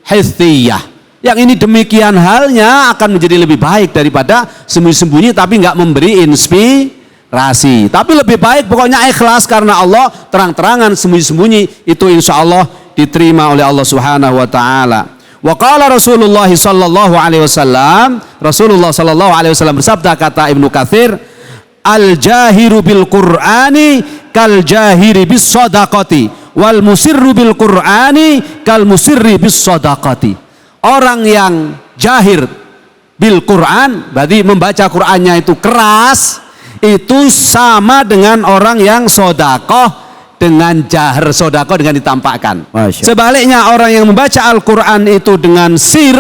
hithiyah. Yang ini demikian halnya akan menjadi lebih baik daripada sembunyi-sembunyi tapi nggak memberi inspirasi. Tapi lebih baik pokoknya ikhlas karena Allah, terang-terangan sembunyi-sembunyi itu insya Allah diterima oleh Allah Subhanahu wa taala. Wa qala Rasulullah sallallahu alaihi wasallam, Rasulullah sallallahu alaihi wasallam bersabda, kata Ibnu Katsir, al jahiru bil Qur'ani kal jahiri bis shadaqati wal musirru bil Qur'ani kal musirri bis shadaqati. Orang yang jahir bil Quran berarti membaca Qur'annya itu keras, itu sama dengan orang yang sodakoh dengan jahar, sodakoh dengan ditampakkan. Sebaliknya orang yang membaca Al-Quran itu dengan sir,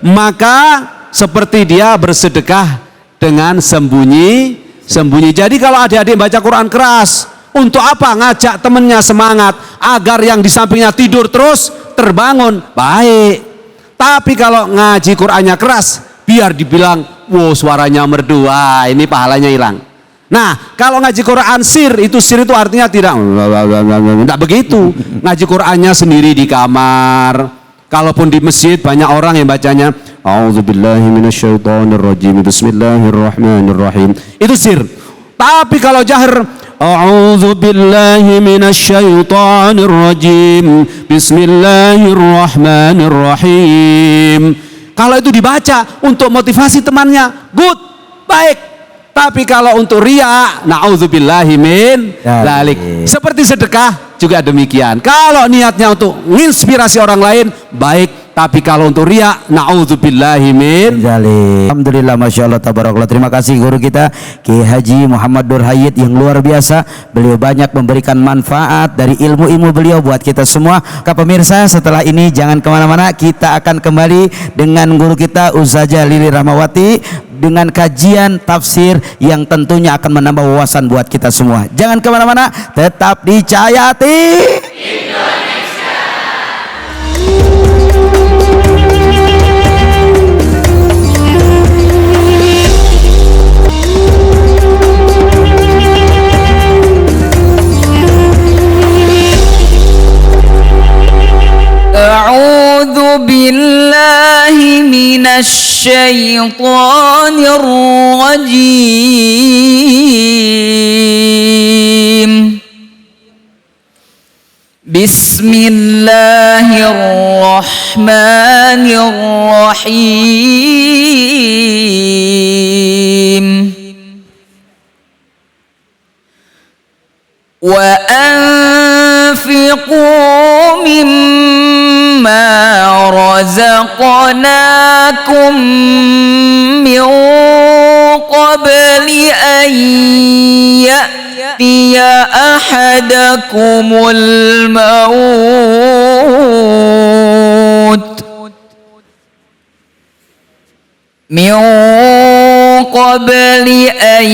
maka seperti dia bersedekah dengan sembunyi. Jadi kalau adik-adik baca Quran keras, Untuk apa? Ngajak temennya semangat agar yang di sampingnya tidur terus terbangun. Baik. Tapi kalau ngaji Qur'annya keras, biar dibilang, wow suaranya merdu, wah ini pahalanya hilang. Nah, kalau ngaji Quran sir itu artinya tidak begitu. Ngaji Qur'annya sendiri di kamar. Kalaupun di masjid banyak orang yang bacanya A'udzubillahi minasyaitonirrajim, bismillahirrahmanirrahim. Itu sir. Tapi kalau jahar A'udzubillahi minasyaitonirrajim, bismillahirrahmanirrahim. Kalau itu dibaca untuk motivasi temannya, good, baik. Tapi kalau untuk riya, na'udzubillahi min dzalik. Seperti sedekah juga demikian. Kalau niatnya untuk menginspirasi orang lain, baik. Tapi kalau untuk riya, na'udzubillahi min dzalik. Alhamdulillah, Masya Allah, tabarakallah. Terima kasih guru kita Kiai Haji Muhammad Nur Hayid yang luar biasa. Beliau banyak memberikan manfaat dari ilmu-ilmu beliau buat kita semua. Kak pemirsa, setelah ini jangan kemana-mana, kita akan kembali dengan guru kita Ustazah Lili Rahmawati dengan kajian tafsir yang tentunya akan menambah wawasan buat kita semua. Jangan kemana-mana, tetap di Cahayati Indonesia. A'udzu billahi minasy syaithanir rajim. Bismillahirrahmanirrahim. Wa anfiqu mimma razaqnakum min qabli an ya'tiya ahadakumul maut min qabli an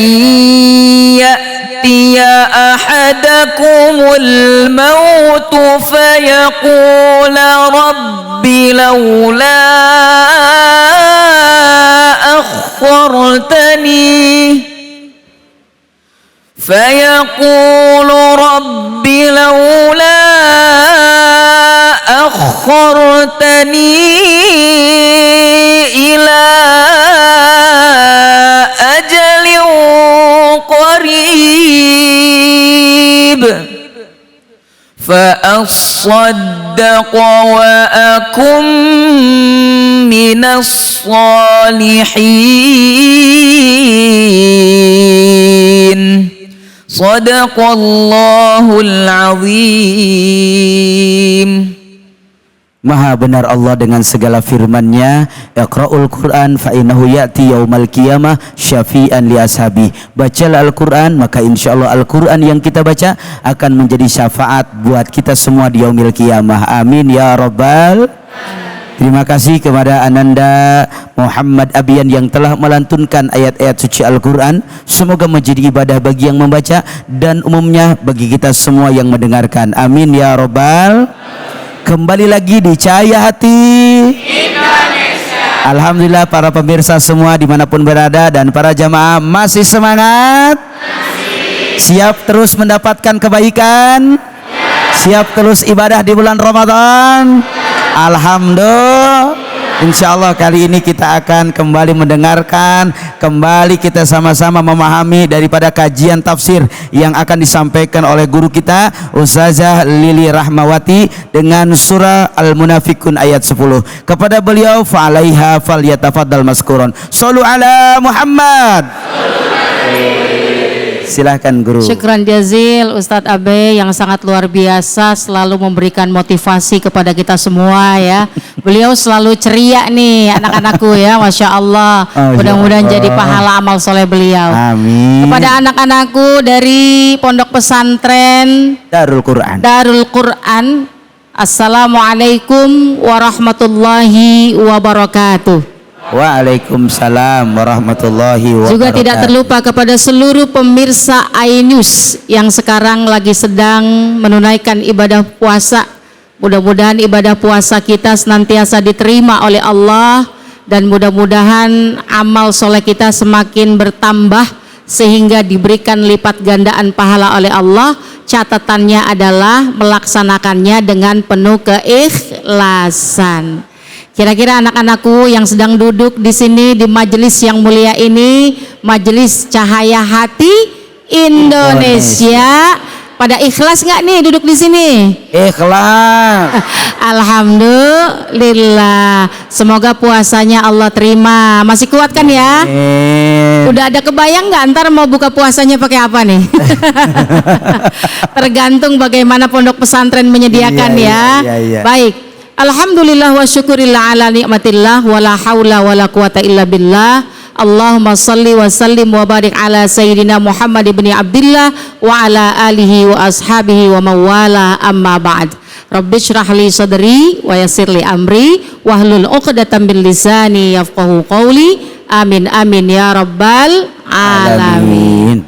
ya'tiya ahadakumul maut fayaqula rabbi laula akhartani فيقول رب لولا أخرتني إلى أجل قريب فأصدق وأكن من الصالحين Sadaqallahul azim. Maha benar Allah dengan segala firman-Nya. Iqra'ul Qur'an fa innahu ya'ti yaumal qiyamah syafi'an li ashabi. Bacalah Al-Qur'an, maka insyaallah Al-Qur'an yang kita baca akan menjadi syafaat buat kita semua di yaumil qiyamah. Amin ya rabbal. Terima kasih kepada Ananda Muhammad Abian yang telah melantunkan ayat-ayat suci Al-Quran. Semoga menjadi ibadah bagi yang membaca dan umumnya bagi kita semua yang mendengarkan. Amin ya robbal. Kembali lagi di Cahaya Hati Indonesia. Alhamdulillah para pemirsa semua dimanapun berada dan para jamaah masih semangat? Siap terus mendapatkan kebaikan? Siap terus ibadah di bulan Ramadan? Alhamdulillah. Insyaallah kali ini kita akan kembali mendengarkan, kembali kita sama-sama memahami daripada kajian tafsir yang akan disampaikan oleh guru kita Ustazah Lili Rahmawati dengan surah Al-Munafikun ayat 10. Kepada beliau fa'alaiha falyatafaddal maskuron. Shallu ala Muhammad. Silahkan guru. Syukran jazil Ustadz Abe yang sangat luar biasa, selalu memberikan motivasi kepada kita semua ya. Beliau selalu ceria nih anak-anakku ya, Masya Allah. Mudah-mudahan jadi pahala amal soleh beliau. Amin. Kepada anak-anakku dari Pondok Pesantren Darul Quran. Assalamualaikum warahmatullahi wabarakatuh. Waalaikumsalam warahmatullahi wabarakatuh. Juga tidak terlupa kepada seluruh pemirsa iNews yang sekarang lagi sedang menunaikan ibadah puasa. Mudah-mudahan ibadah puasa kita senantiasa diterima oleh Allah, dan mudah-mudahan amal soleh kita semakin bertambah sehingga diberikan lipat gandaan pahala oleh Allah. Catatannya adalah melaksanakannya dengan penuh keikhlasan. Kira-kira anak-anakku yang sedang duduk di sini di majelis yang mulia ini, majelis Cahaya Hati Indonesia, pada ikhlas nggak nih duduk di sini? Ikhlas. Alhamdulillah. Semoga puasanya Allah terima. Masih kuat kan ya? Udah ada kebayang nggak ntar mau buka puasanya pakai apa nih? Tergantung bagaimana pondok pesantren menyediakan ya. Baik. Alhamdulillah wa syukurillah ala nikmatillah wa la hawla wa la quwata illa billah. Allahumma salli wa sallim wa barik ala sayyidina Muhammad ibn Abdillah wa ala alihi wa ashabihi wa mawala, amma ba'd. Rabbi syrah li sadri wa yassir li amri wahlul 'uqdatam min lisani yafqahu qawli. Amin amin ya rabbal alamin.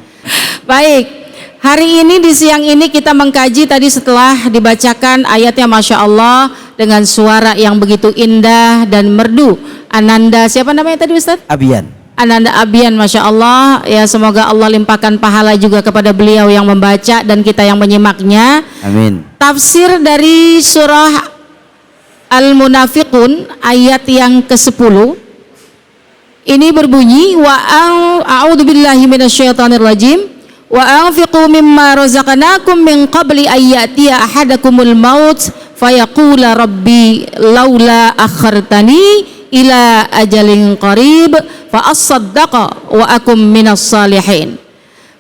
Baik. Hari ini di siang ini kita mengkaji tadi setelah dibacakan ayatnya Masya Allah dengan suara yang begitu indah dan merdu. Ananda, siapa namanya tadi Ustaz? Abian. Ananda Abian, Masya Allah. Ya, semoga Allah limpahkan pahala juga kepada beliau yang membaca dan kita yang menyimaknya. Amin. Tafsir dari surah Al-Munafiqun ayat yang ke-10 ini berbunyi, a'udzubillahi minasyaitonirrajim. Wa anfiqu mimma razaqnakum min qabli ayyatiya ahadakumul maut fayaqula rabbi laula akhartani ila ajalin qarib fa asaddaqa wa akum minas salihin.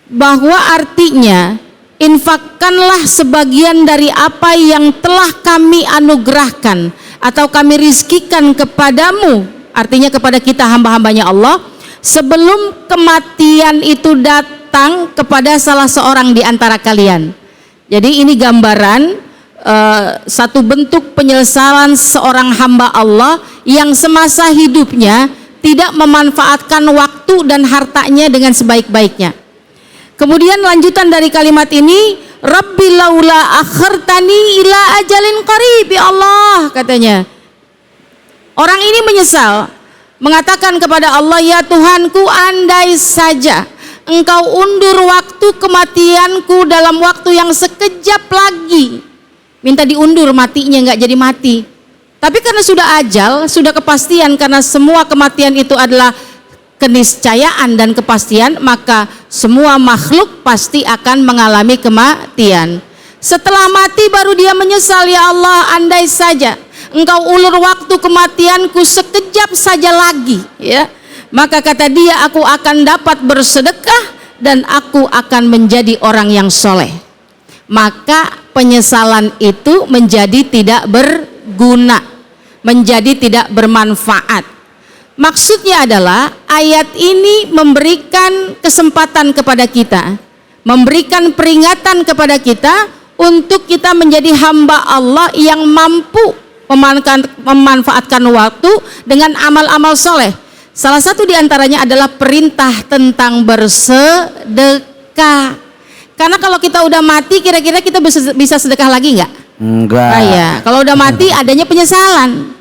Bahwa artinya infakkanlah sebagian dari apa yang telah kami anugerahkan atau kami rizkikan kepadamu, artinya kepada kita hamba-hambanya Allah, sebelum kematian itu datang kepada salah seorang di antara kalian. Jadi ini gambaran satu bentuk penyesalan seorang hamba Allah yang semasa hidupnya tidak memanfaatkan waktu dan hartanya dengan sebaik-baiknya. Kemudian lanjutan dari kalimat ini, Rabbi laula akhartani ila ajalin qarib, ya Allah, katanya. Orang ini menyesal, mengatakan kepada Allah, ya Tuhanku, andai saja Engkau undur waktu kematianku dalam waktu yang sekejap lagi. Minta diundur matinya, nggak jadi mati. Tapi karena sudah ajal, sudah kepastian, karena semua kematian itu adalah keniscayaan dan kepastian, maka semua makhluk pasti akan mengalami kematian. Setelah mati baru dia menyesal, ya Allah, andai saja Engkau ulur waktu kematianku sekejap saja lagi, ya. Maka kata dia, aku akan dapat bersedekah dan aku akan menjadi orang yang soleh. Maka penyesalan itu menjadi tidak berguna, menjadi tidak bermanfaat. Maksudnya adalah ayat ini memberikan kesempatan kepada kita, memberikan peringatan kepada kita untuk kita menjadi hamba Allah yang mampu memanfaatkan waktu dengan amal-amal soleh. Salah satu diantaranya adalah perintah tentang bersedekah. Karena kalau kita udah mati, kira-kira kita bisa sedekah lagi nggak? Enggak. Nah, ya. Kalau udah mati adanya penyesalan.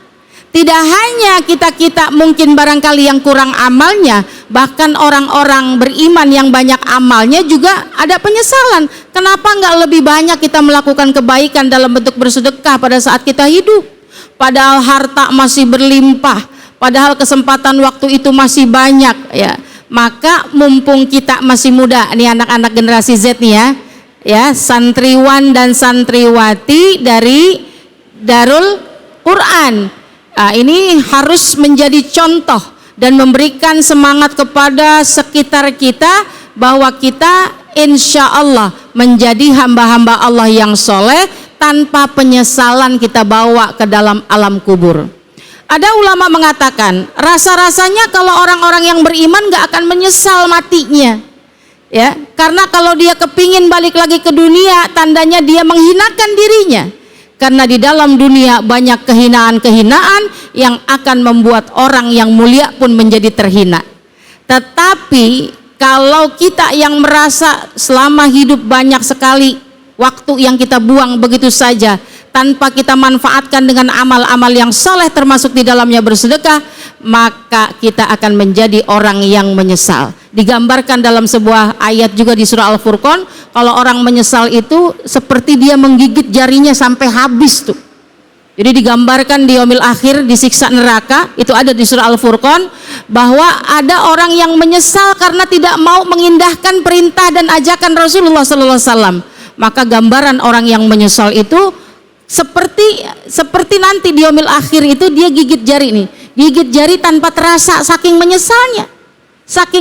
Tidak hanya kita mungkin barangkali yang kurang amalnya, bahkan orang-orang beriman yang banyak amalnya juga ada penyesalan. Kenapa nggak lebih banyak kita melakukan kebaikan dalam bentuk bersedekah pada saat kita hidup? Padahal harta masih berlimpah, padahal kesempatan waktu itu masih banyak, ya. Maka mumpung kita masih muda, nih anak-anak generasi Z nih ya, santriwan dan santriwati dari Darul Quran. Nah, ini harus menjadi contoh dan memberikan semangat kepada sekitar kita bahwa kita insya Allah menjadi hamba-hamba Allah yang soleh tanpa penyesalan kita bawa ke dalam alam kubur. Ada ulama mengatakan, rasa-rasanya kalau orang-orang yang beriman gak akan menyesal matinya, ya, karena kalau dia kepingin balik lagi ke dunia, tandanya dia menghinakan dirinya, karena di dalam dunia banyak kehinaan-kehinaan yang akan membuat orang yang mulia pun menjadi terhina. Tetapi kalau kita yang merasa selama hidup banyak sekali waktu yang kita buang begitu saja tanpa kita manfaatkan dengan amal-amal yang soleh termasuk di dalamnya bersedekah, maka kita akan menjadi orang yang menyesal. Digambarkan dalam sebuah ayat juga di surah Al-Furqan, kalau orang menyesal itu seperti dia menggigit jarinya sampai habis tuh. Jadi digambarkan di yaumil akhir, disiksa neraka, itu ada di surah Al-Furqan, bahwa ada orang yang menyesal karena tidak mau mengindahkan perintah dan ajakan Rasulullah SAW. Maka gambaran orang yang menyesal itu seperti nanti di yaumil akhir itu dia gigit jari nih, gigit jari tanpa terasa saking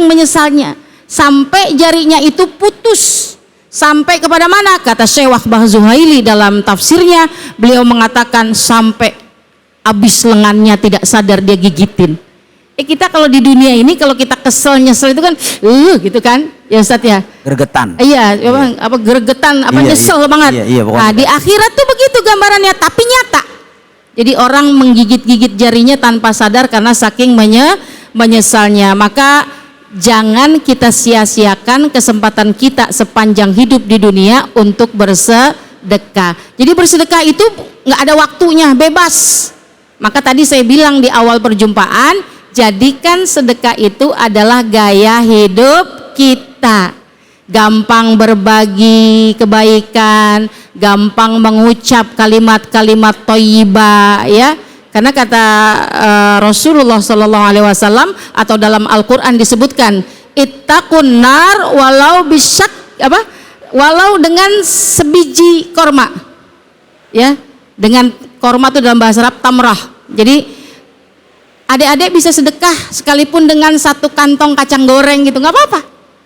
menyesalnya, sampai jarinya itu putus. Sampai kepada mana? Kata Syekh Wahbah Zuhaili dalam tafsirnya, beliau mengatakan sampai habis lengannya tidak sadar dia gigitin. Kita kalau di dunia ini kalau kita kesel nyesel itu kan gitu kan ya Ustaz ya, Gregetan. iya apa gregetan apa nyesel banget. Nah di akhirat tuh begitu gambarannya, tapi nyata. Jadi orang menggigit-gigit jarinya tanpa sadar karena saking menyesalnya. Maka jangan kita sia-siakan kesempatan kita sepanjang hidup di dunia untuk bersedekah. Jadi bersedekah itu nggak ada waktunya, bebas. Maka tadi saya bilang di awal perjumpaan, jadikan sedekah itu adalah gaya hidup kita. Gampang berbagi kebaikan, gampang mengucap kalimat-kalimat thayyibah, ya. Karena kata Rasulullah SAW atau dalam Al-Quran disebutkan, ittaqun nar walau bisyak walau dengan sebiji korma, ya, dengan korma itu dalam bahasa Arab tamrah. Jadi adik-adik bisa sedekah sekalipun dengan satu kantong kacang goreng gitu, nggak apa-apa,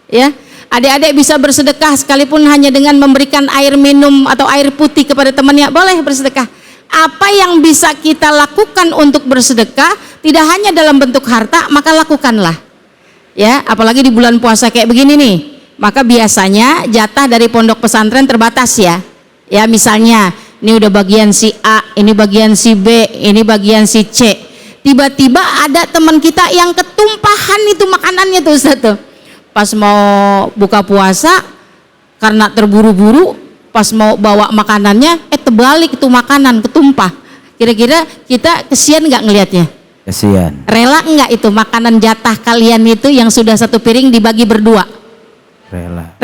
ya. Adik-adik bisa bersedekah sekalipun hanya dengan memberikan air minum atau air putih kepada temannya, boleh bersedekah. Apa yang bisa kita lakukan untuk bersedekah tidak hanya dalam bentuk harta, maka lakukanlah, ya. Apalagi di bulan puasa kayak begini nih, maka biasanya jatah dari pondok pesantren terbatas, ya. Ya misalnya ini udah bagian si A, ini bagian si B, ini bagian si C. Tiba-tiba ada teman kita yang ketumpahan itu makanannya tuh Ustaz tuh. Pas mau buka puasa karena terburu-buru, pas mau bawa makanannya terbalik itu makanan ketumpah. Kira-kira kita kesian nggak ngelihatnya? Kesian. Rela nggak itu makanan jatah kalian itu yang sudah satu piring dibagi berdua? Rela.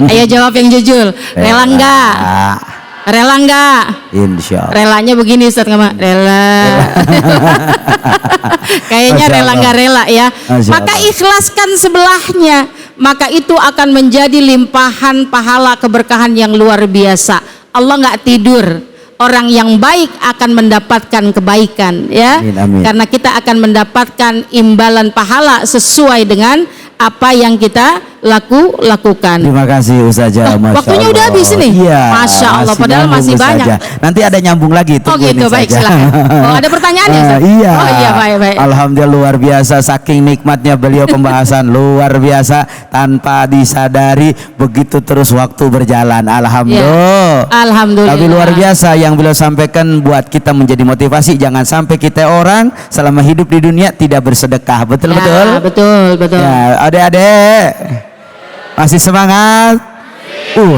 Ayo jawab yang jujur. Rela nggak? Rela nggak? Insya Allah. Relanya begini Ustaz, nggak rela. Kayaknya rela nggak rela, ya. Maka ikhlaskan sebelahnya, maka itu akan menjadi limpahan pahala keberkahan yang luar biasa. Allah nggak tidur. Orang yang baik akan mendapatkan kebaikan, ya. Amin, amin. Karena kita akan mendapatkan imbalan pahala sesuai dengan apa yang kita lakukan. Terima kasih Ustazah. Waktunya udah habis nih. Iya, Masya Allah, padahal masih banyak. Nanti ada nyambung lagi. Oh gitu, baik, silakan. Oh, ada pertanyaan ya Ustaz? Iya. Oh iya, baik. Alhamdulillah luar biasa, saking nikmatnya beliau pembahasan luar biasa, tanpa disadari begitu terus waktu berjalan. Alhamdulillah. Ya, alhamdulillah. Tapi luar biasa yang beliau sampaikan buat kita menjadi motivasi, jangan sampai kita orang selama hidup di dunia tidak bersedekah. Betul? Betul. Ya, adik-adik masih semangat?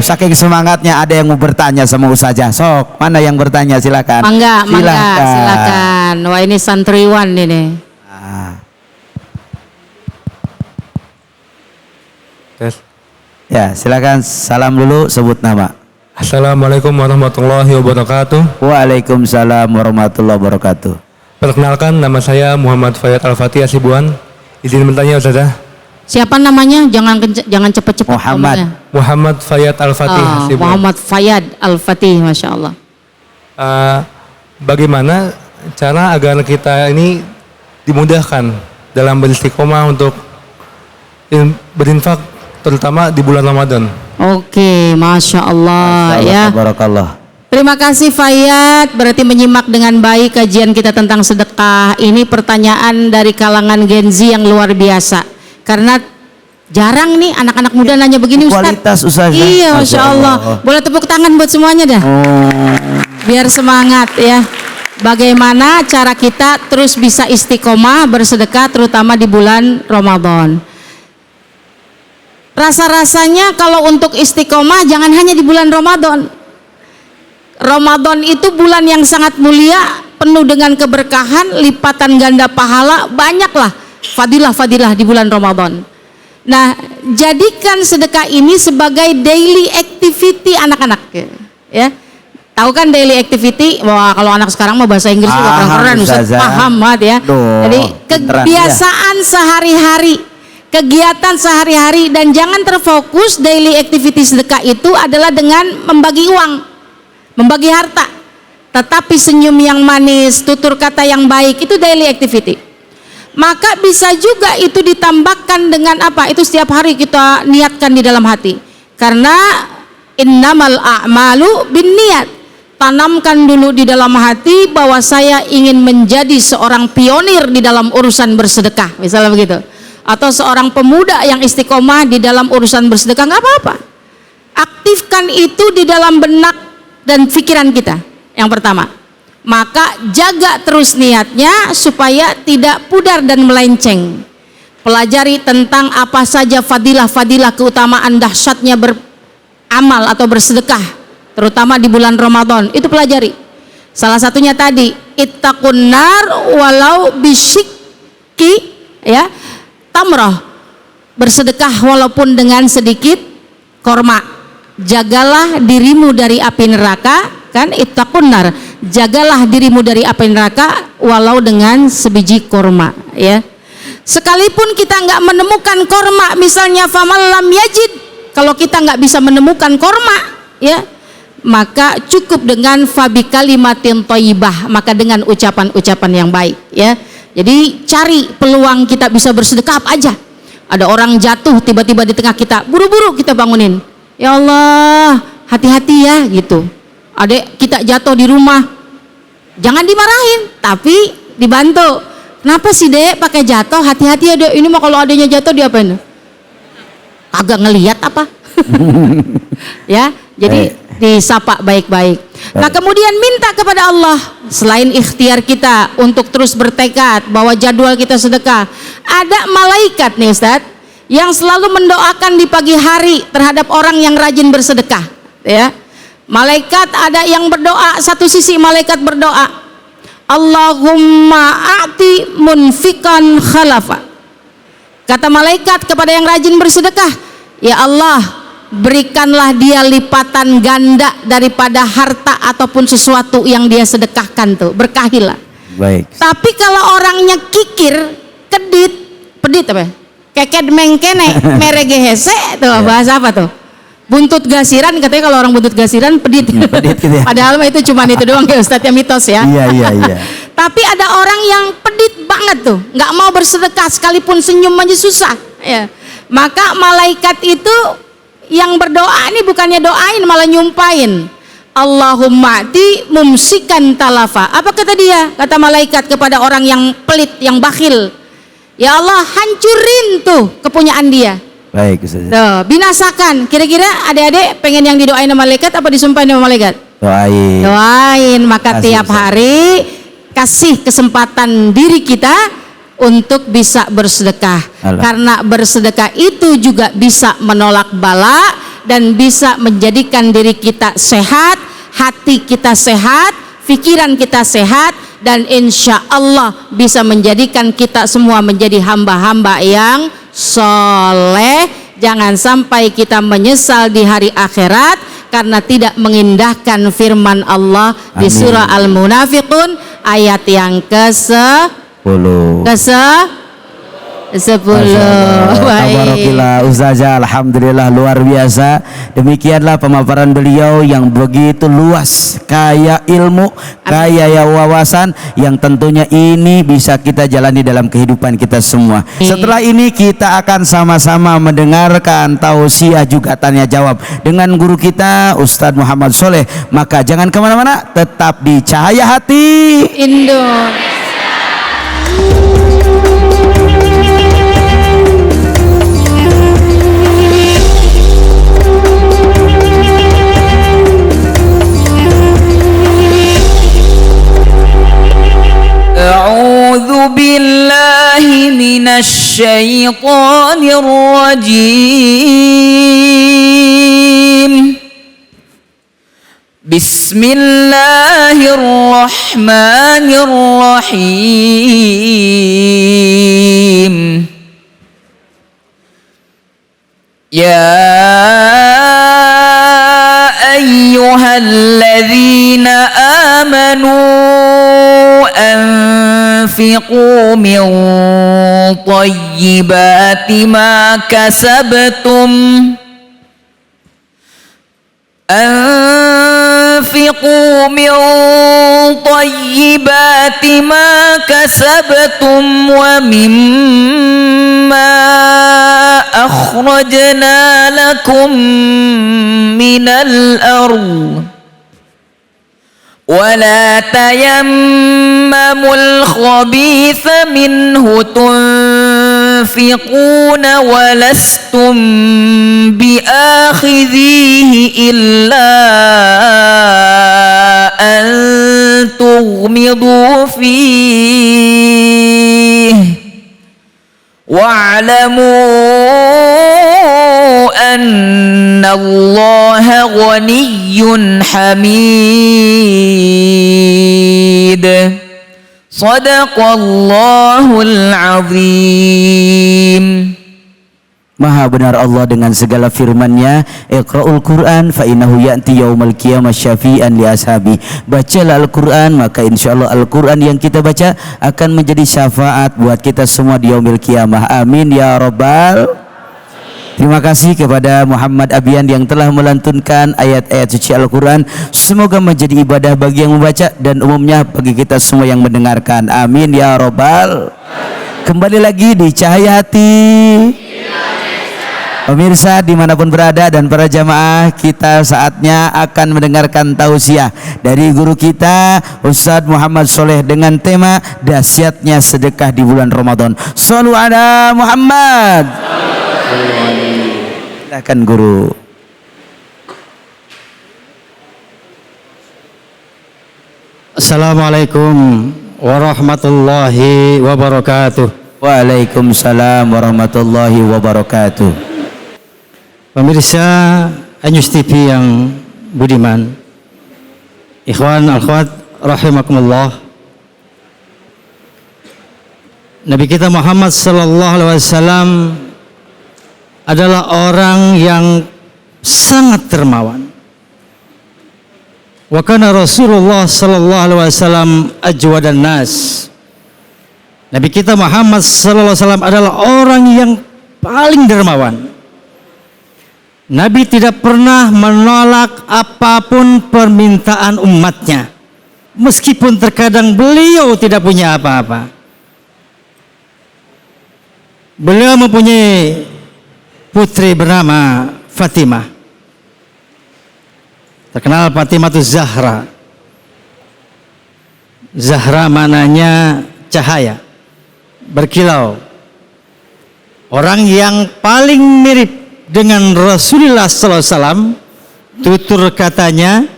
Saking semangatnya ada yang mau bertanya sama Ustazah. Sok, mana yang bertanya? Silakan. Mangga, silakan. Wah, ini santriwan ini. Ya, silakan salam dulu, sebut nama. Assalamualaikum warahmatullahi wabarakatuh. Waalaikumsalam warahmatullahi wabarakatuh. Perkenalkan, nama saya Muhammad Fayad Al-Fatih Asibuan. Izin bertanya Ustazah. Siapa namanya? Jangan cepet-cepet. Muhammad Fayad Al-Fatih Asibuan. Muhammad Fayad Al-Fatih, Masya Allah. Bagaimana cara agar kita ini dimudahkan dalam beristiqomah untuk berinfak, terutama di bulan Ramadan? Oke, Masya Allah, ya. Barakallah. Terima kasih Fayad, berarti menyimak dengan baik kajian kita tentang sedekah. Ini pertanyaan dari kalangan Gen Z yang luar biasa. Karena jarang nih anak-anak muda nanya begini Ustaz. Kualitas Ustazah. Iya, Masya Allah. Boleh tepuk tangan buat semuanya dah. Biar semangat, ya. bagaimana cara kita terus bisa istiqomah bersedekah terutama di bulan Ramadan. Rasa-rasanya kalau untuk istiqomah jangan hanya di bulan Ramadan. Ramadan itu bulan yang sangat mulia, penuh dengan keberkahan, lipatan ganda pahala, banyaklah fadilah-fadilah di bulan Ramadan. Nah, jadikan sedekah ini sebagai daily activity anak-anak, ya. Tahu kan daily activity? Wah, kalau anak sekarang mau bahasa Inggris juga keren-keren, Ustaz, paham banget ya. Jadi kebiasaan sehari-hari, kegiatan sehari-hari, dan jangan terfokus daily activity sedekah itu adalah dengan membagi uang, membagi harta. Tetapi senyum yang manis, tutur kata yang baik itu daily activity. Maka bisa juga itu ditambahkan dengan apa? Itu setiap hari kita niatkan di dalam hati. Karena innamal a'malu binniyat. Tanamkan dulu di dalam hati bahwa saya ingin menjadi seorang pionir di dalam urusan bersedekah, misalnya begitu. Atau seorang pemuda yang istiqomah di dalam urusan bersedekah, nggak apa-apa. Aktifkan itu di dalam benak dan pikiran kita. Yang pertama, maka jaga terus niatnya supaya tidak pudar dan melenceng. Pelajari tentang apa saja fadilah-fadilah, keutamaan dahsyatnya beramal atau bersedekah, terutama di bulan Ramadan. Itu pelajari. Salah satunya tadi, ittaqun nar walau bisyikki, ya, tamrah, bersedekah walaupun dengan sedikit korma. Jagalah dirimu dari api neraka, kan, ittaqun nar, jagalah dirimu dari api neraka walau dengan sebiji korma, ya. Sekalipun kita nggak menemukan korma, misalnya faman lam yajid, kalau kita nggak bisa menemukan korma, ya, maka cukup dengan fabi kalimatin thayyibah, maka dengan ucapan-ucapan yang baik, ya. Jadi cari peluang kita bisa bersedekah apa aja. Ada orang jatuh tiba-tiba di tengah kita, buru-buru kita bangunin. Ya Allah, hati-hati ya, gitu. Adek kita jatuh di rumah, jangan dimarahin, tapi dibantu. Kenapa sih dek pakai jatuh? Hati-hati ya dek, ini mah kalau adanya jatuh diapain? Agak ngelihat apa? Ya, jadi disapa baik-baik. Nah, kemudian minta kepada Allah, selain ikhtiar kita untuk terus bertekad bahwa jadwal kita sedekah, ada malaikat nih Ustadz yang selalu mendoakan di pagi hari terhadap orang yang rajin bersedekah, ya. Malaikat ada yang berdoa, satu sisi malaikat berdoa, Allahumma a'ti munfikan khalafa. Kata malaikat kepada yang rajin bersedekah, ya Allah, berikanlah dia lipatan ganda daripada harta ataupun sesuatu yang dia sedekahkan tuh, berkahilah. Baik. Tapi kalau orangnya kikir, kedit, pedit apa ya? Keket mengkene, merege hese, tuh bahasa apa tuh? Buntut gasiran, katanya kalau orang buntut gasiran pedit. Pedit gitu ya. Padahal mah itu cuma itu doang ya Ustadz, ya mitos ya. Iya. Tapi ada orang yang pedit banget tuh, nggak mau bersedekah sekalipun senyum aja susah, ya. Maka malaikat itu yang berdoa ini bukannya doain, malah nyumpain. Allahumma ti mumsikan talafa. Apa kata dia? Kata malaikat kepada orang yang pelit, yang bakhil, ya Allah, hancurin tuh kepunyaan dia. Baik, Ustaz. Tuh, binasakan. Kira-kira adik-adik pengen yang didoain sama malaikat apa disumpahin sama malaikat? Doain. Doain. Maka Kasih, tiap Ustaz. hari kasih kesempatan diri kita untuk bisa bersedekah. Alah. Karena bersedekah itu juga bisa menolak bala dan bisa menjadikan diri kita sehat, hati kita sehat, pikiran kita sehat, dan insya Allah bisa menjadikan kita semua menjadi hamba-hamba yang soleh. Jangan sampai kita menyesal di hari akhirat karena tidak mengindahkan firman Allah di Amin. surah Al-Munafiqun ayat yang ke-10. Tabarakallah Ustazah, alhamdulillah luar biasa. Demikianlah pemaparan beliau yang begitu luas, kaya ilmu, kaya ya wawasan, yang tentunya ini bisa kita jalani dalam kehidupan kita semua. Setelah ini kita akan sama-sama mendengarkan tausiah juga tanya jawab dengan guru kita Ustadz Muhammad Soleh. Maka jangan kemana-mana, tetap di Cahaya Hati Indo. الشيطان الرجيم بسم الله الرحمن الرحيم يا أيها الذين آمنوا أنفقوا من طيبات ما كسبتم أنفقوا من طيبات ما كسبتم ومما أخرجنا لكم من الأرض ولا تيمموا الخبيث منه تنفقون ولستم بآخذيه إلا أن تغمضوا فيه واعلموا أن الله غني حميد صدق الله العظيم. Maha benar Allah dengan segala firman-Nya, Iqra'ul Quran fa innahu ya'ti yaumal qiyamah syafi'an li ashabi. Bacalah Al-Quran, maka insyaallah Al-Quran yang kita baca akan menjadi syafaat buat kita semua di yaumil qiyamah. Amin ya rabbal. Terima kasih kepada Muhammad Abian yang telah melantunkan ayat-ayat suci Al-Quran. Semoga menjadi ibadah bagi yang membaca dan umumnya bagi kita semua yang mendengarkan. Amin ya rabbal. Kembali lagi di Cahaya Hati. Pemirsa dimanapun berada dan para jamaah, kita saatnya akan mendengarkan tausiah dari guru kita Ustadz Muhammad Soleh dengan tema dahsyatnya sedekah di bulan Ramadan. Shallu ala Muhammad. Silakan guru. Assalamualaikum warahmatullahi wabarakatuh. Waalaikumsalam warahmatullahi wabarakatuh. Pemirsa Anyus TV yang budiman, ikhwan akhwat rahimakumullah. Nabi kita Muhammad sallallahu alaihi wasallam adalah orang yang sangat dermawan. Wa kana Rasulullah sallallahu alaihi wasallam ajwadan nas. Nabi kita Muhammad sallallahu alaihi wasallam adalah orang yang paling dermawan. Nabi tidak pernah menolak apapun permintaan umatnya, meskipun terkadang beliau tidak punya apa-apa. Beliau mempunyai putri bernama Fatimah, terkenal Fatimah Zahra. Zahra maknanya cahaya, berkilau. Orang yang paling mirip dengan Rasulullah SAW, tutur katanya,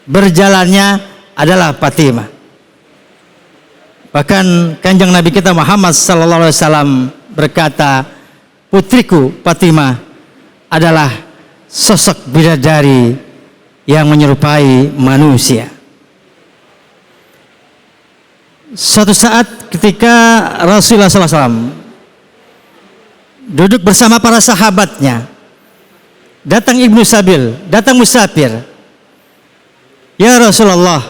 berjalannya adalah Fatimah. Bahkan kanjeng Nabi kita Muhammad SAW berkata, putriku Fatimah adalah sosok bidadari yang menyerupai manusia. Suatu saat ketika Rasulullah SAW duduk bersama para sahabatnya, datang Ibnu Sabil, datang musafir. Ya Rasulullah,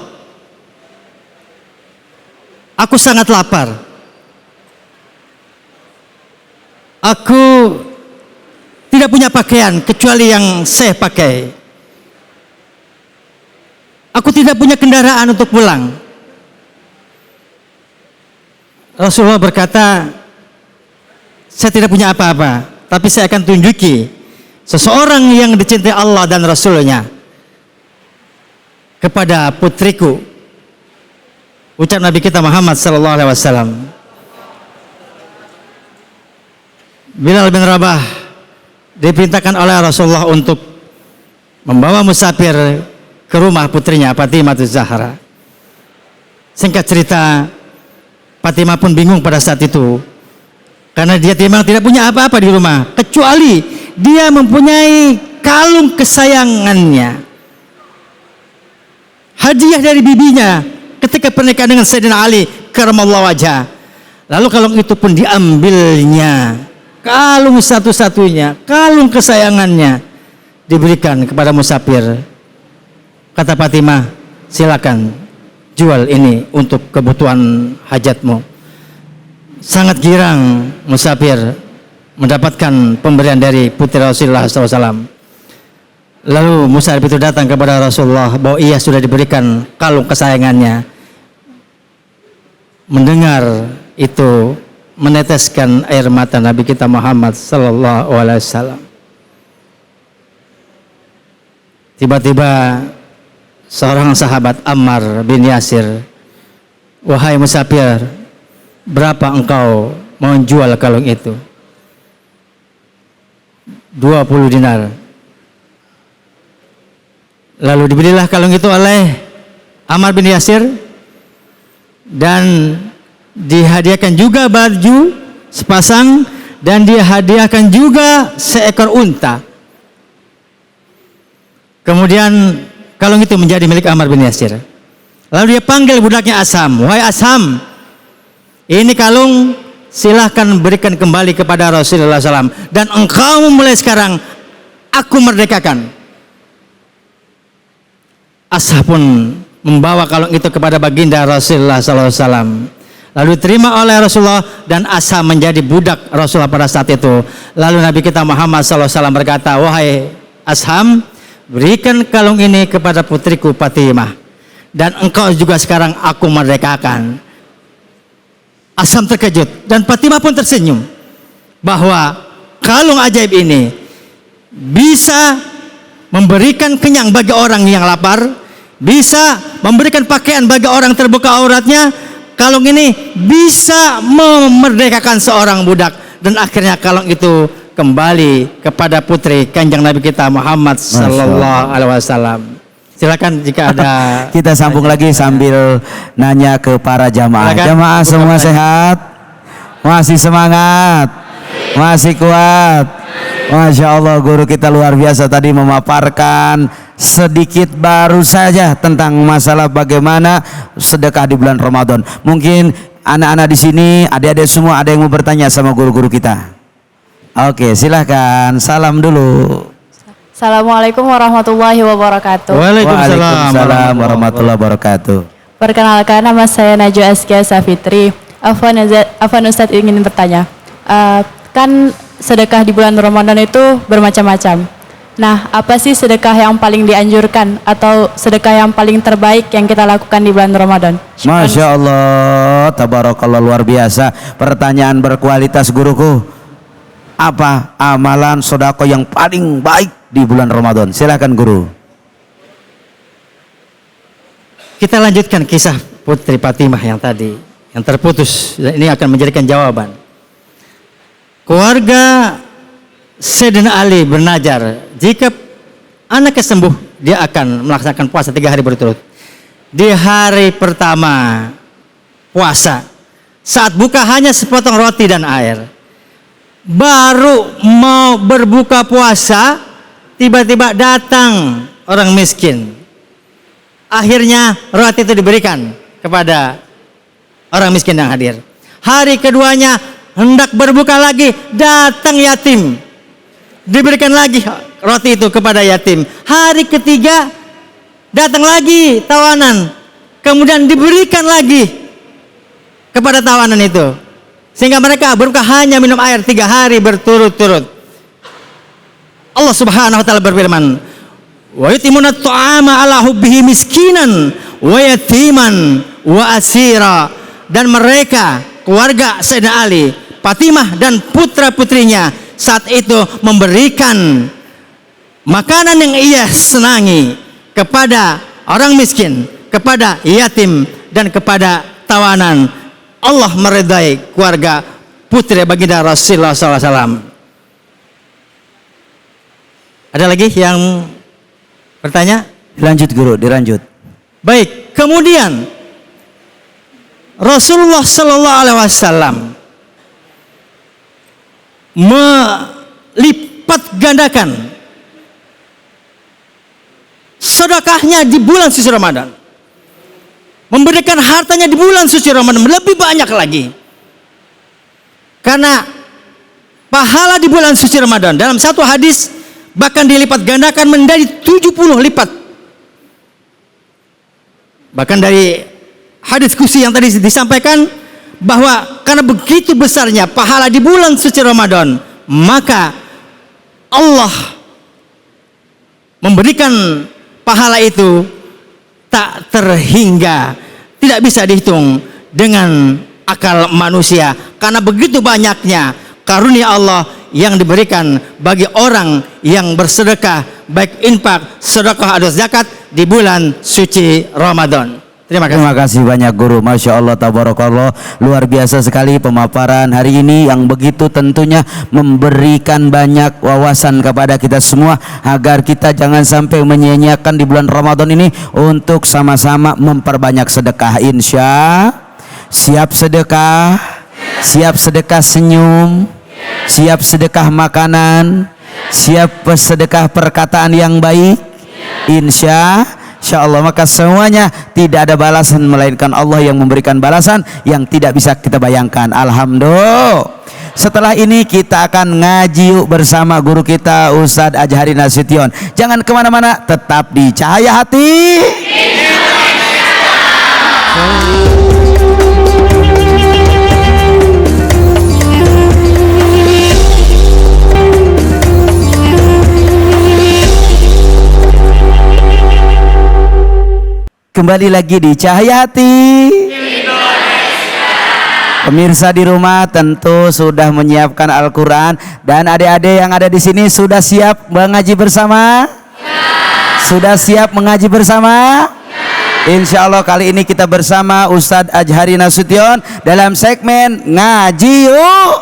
aku sangat lapar. Aku tidak punya pakaian kecuali yang saya pakai. Aku tidak punya kendaraan untuk pulang. Rasulullah berkata, saya tidak punya apa-apa, tapi saya akan tunjuki seseorang yang dicintai Allah dan Rasulnya kepada putriku. Ucap Nabi kita Muhammad sallallahu alaihi wasallam. Bilal bin Rabah diperintahkan oleh Rasulullah untuk membawa musafir ke rumah putrinya Fatimah Zahra. Singkat cerita, Fatimah pun bingung pada saat itu. Karena dia memang tidak punya apa-apa di rumah. Kecuali dia mempunyai kalung kesayangannya. Hadiah dari bibinya ketika pernikahan dengan Sayyidina Ali karramallahu wajhah. Lalu kalung itu pun diambilnya. Kalung satu-satunya, kalung kesayangannya diberikan kepada musafir. Kata Fatimah, silakan jual ini untuk kebutuhan hajatmu. Sangat girang musafir mendapatkan pemberian dari putri Rasulullah SAW. Lalu musafir itu datang kepada Rasulullah bahwa ia sudah diberikan kalung kesayangannya. Mendengar itu meneteskan air mata Nabi kita Muhammad sallallahu alaihi wasallam. Tiba-tiba seorang sahabat Ammar bin Yasir, wahai musafir, berapa engkau mau jual kalung itu? 20 dinar. Lalu dibelilah kalung itu oleh Ammar bin Yasir dan dihadiahkan juga baju sepasang dan dihadiahkan juga seekor unta. Kemudian kalung itu menjadi milik Ammar bin Yasir. Lalu dia panggil budaknya Asham, wahai Asham, ini kalung silahkan berikan kembali kepada Rasulullah SAW, dan engkau mulai sekarang aku merdekakan. Asham pun membawa kalung itu kepada baginda Rasulullah SAW. Lalu diterima oleh Rasulullah dan Asham menjadi budak Rasulullah pada saat itu. Lalu Nabi kita Muhammad SAW berkata, wahai Asham, berikan kalung ini kepada putriku Fatimah, dan engkau juga sekarang aku merdekakan. Asham terkejut dan Fatimah pun tersenyum bahwa kalung ajaib ini bisa memberikan kenyang bagi orang yang lapar, bisa memberikan pakaian bagi orang terbuka auratnya. Kalung ini bisa memerdekakan seorang budak, dan akhirnya kalung itu kembali kepada putri Kanjeng Nabi kita Muhammad sallallahu alaihi wasallam. Silakan jika ada. Kita sambung lagi sambil nanya ke para jamaah. Silakan. Jamaah semua sehat? Masih semangat? Masih kuat? Masya Allah, guru kita luar biasa tadi memaparkan sedikit baru saja tentang masalah bagaimana sedekah di bulan Ramadan. Mungkin anak-anak di sini, adik-adik semua ada yang mau bertanya sama guru-guru kita. Oke, silahkan. Salam dulu. Assalamualaikum warahmatullahi wabarakatuh. Waalaikumsalam warahmatullahi wabarakatuh. Perkenalkan, nama saya Najwa Askia Safitri. Afwan Ustadz ingin bertanya, kan sedekah di bulan Ramadan itu bermacam-macam. Nah, apa sih sedekah yang paling dianjurkan atau sedekah yang paling terbaik yang kita lakukan di bulan Ramadan? Masya Allah, tabarakallah, luar biasa. Pertanyaan berkualitas guruku. Apa amalan sedekah yang paling baik di bulan Ramadan? Silakan guru. Kita lanjutkan kisah Putri Fatimah yang tadi, yang terputus. Ini akan menjadikan jawaban. Keluarga Sayyidina Ali bernazar, jika anaknya sembuh, dia akan melaksanakan puasa 3 hari berturut. Di hari pertama puasa, saat buka hanya sepotong roti dan air. Baru mau berbuka puasa, tiba-tiba datang orang miskin. Akhirnya roti itu diberikan kepada orang miskin yang hadir. Hari keduanya hendak berbuka lagi, datang yatim, diberikan lagi roti itu kepada yatim. Hari ketiga datang lagi tawanan, kemudian diberikan lagi kepada tawanan itu, sehingga mereka berbuka hanya minum air 3 hari berturut-turut. Allah Subhanahu wa taala berfirman, wa yutimuna ta'ama ala hubbihi miskinan wa yatiman wa asira. Dan mereka, keluarga Sayyidina Ali, Fatimah dan putra-putrinya saat itu memberikan makanan yang ia senangi kepada orang miskin, kepada yatim, dan kepada tawanan. Allah meridai keluarga putri baginda Rasulullah SAW. Ada lagi yang bertanya? Dilanjut guru, dilanjut. Baik, kemudian Rasulullah Sallallahu Alaihi Wasallam melipat gandakan sedekahnya di bulan suci Ramadan, memberikan hartanya di bulan suci Ramadan lebih banyak lagi, karena pahala di bulan suci Ramadan dalam satu hadis bahkan dilipat gandakan menjadi 70 lipat. Bahkan dari hadis kursi yang tadi disampaikan bahwa karena begitu besarnya pahala di bulan suci Ramadan, maka Allah memberikan pahala itu tak terhingga, tidak bisa dihitung dengan akal manusia, karena begitu banyaknya karunia Allah yang diberikan bagi orang yang bersedekah, baik infak, sedekah atau zakat di bulan suci Ramadan. Terima kasih. Terima kasih banyak guru. Masya Allah, tabarakallah. Luar biasa sekali pemaparan hari ini yang begitu tentunya memberikan banyak wawasan kepada kita semua, agar kita jangan sampai menyia-nyiakan di bulan Ramadan ini untuk sama-sama memperbanyak sedekah. Siap sedekah, siap sedekah senyum, siap sedekah makanan, siap sedekah perkataan yang baik. Insya Allah, maka semuanya tidak ada balasan melainkan Allah yang memberikan balasan yang tidak bisa kita bayangkan. Alhamdulillah. Setelah ini kita akan ngaji yuk bersama guru kita Ustadz Ajhari Nasution. Jangan kemana-mana, tetap di Cahaya Hati. Kembali lagi di Cahaya Hati Indonesia. Pemirsa di rumah tentu sudah menyiapkan Al-Quran, dan adik-adik yang ada di sini sudah siap mengaji bersama? Sudah siap mengaji bersama? Insya Allah kali ini kita bersama Ustadz Ajhari Nasution dalam segmen Ngaji Yuk.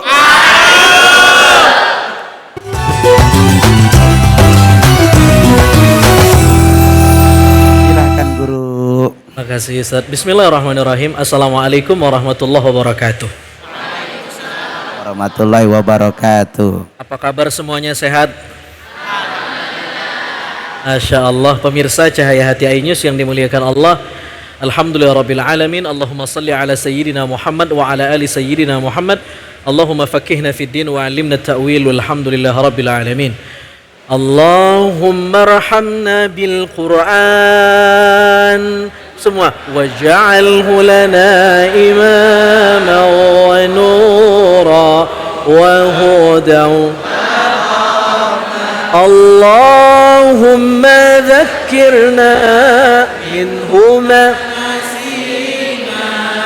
Terima kasih Ustaz. Bismillahirrahmanirrahim. Assalamualaikum warahmatullahi wabarakatuh. Warahmatullahi wabarakatuh. Apa kabar semuanya, sehat? Masya Allah. Pemirsa Cahaya Hati iNews yang dimuliakan Allah, alhamdulillah rabbil alamin. Allahumma salli ala sayyidina Muhammad wa ala ali sayyidina Muhammad. Allahumma fakihna fid din wa alimna ta'wil, walhamdulillah rabbil alamin. Allahumma rahamna bil Quran. Semua, waj'alhu lana imama wa nura wa hudan. Allahumma dhakkirna minhuma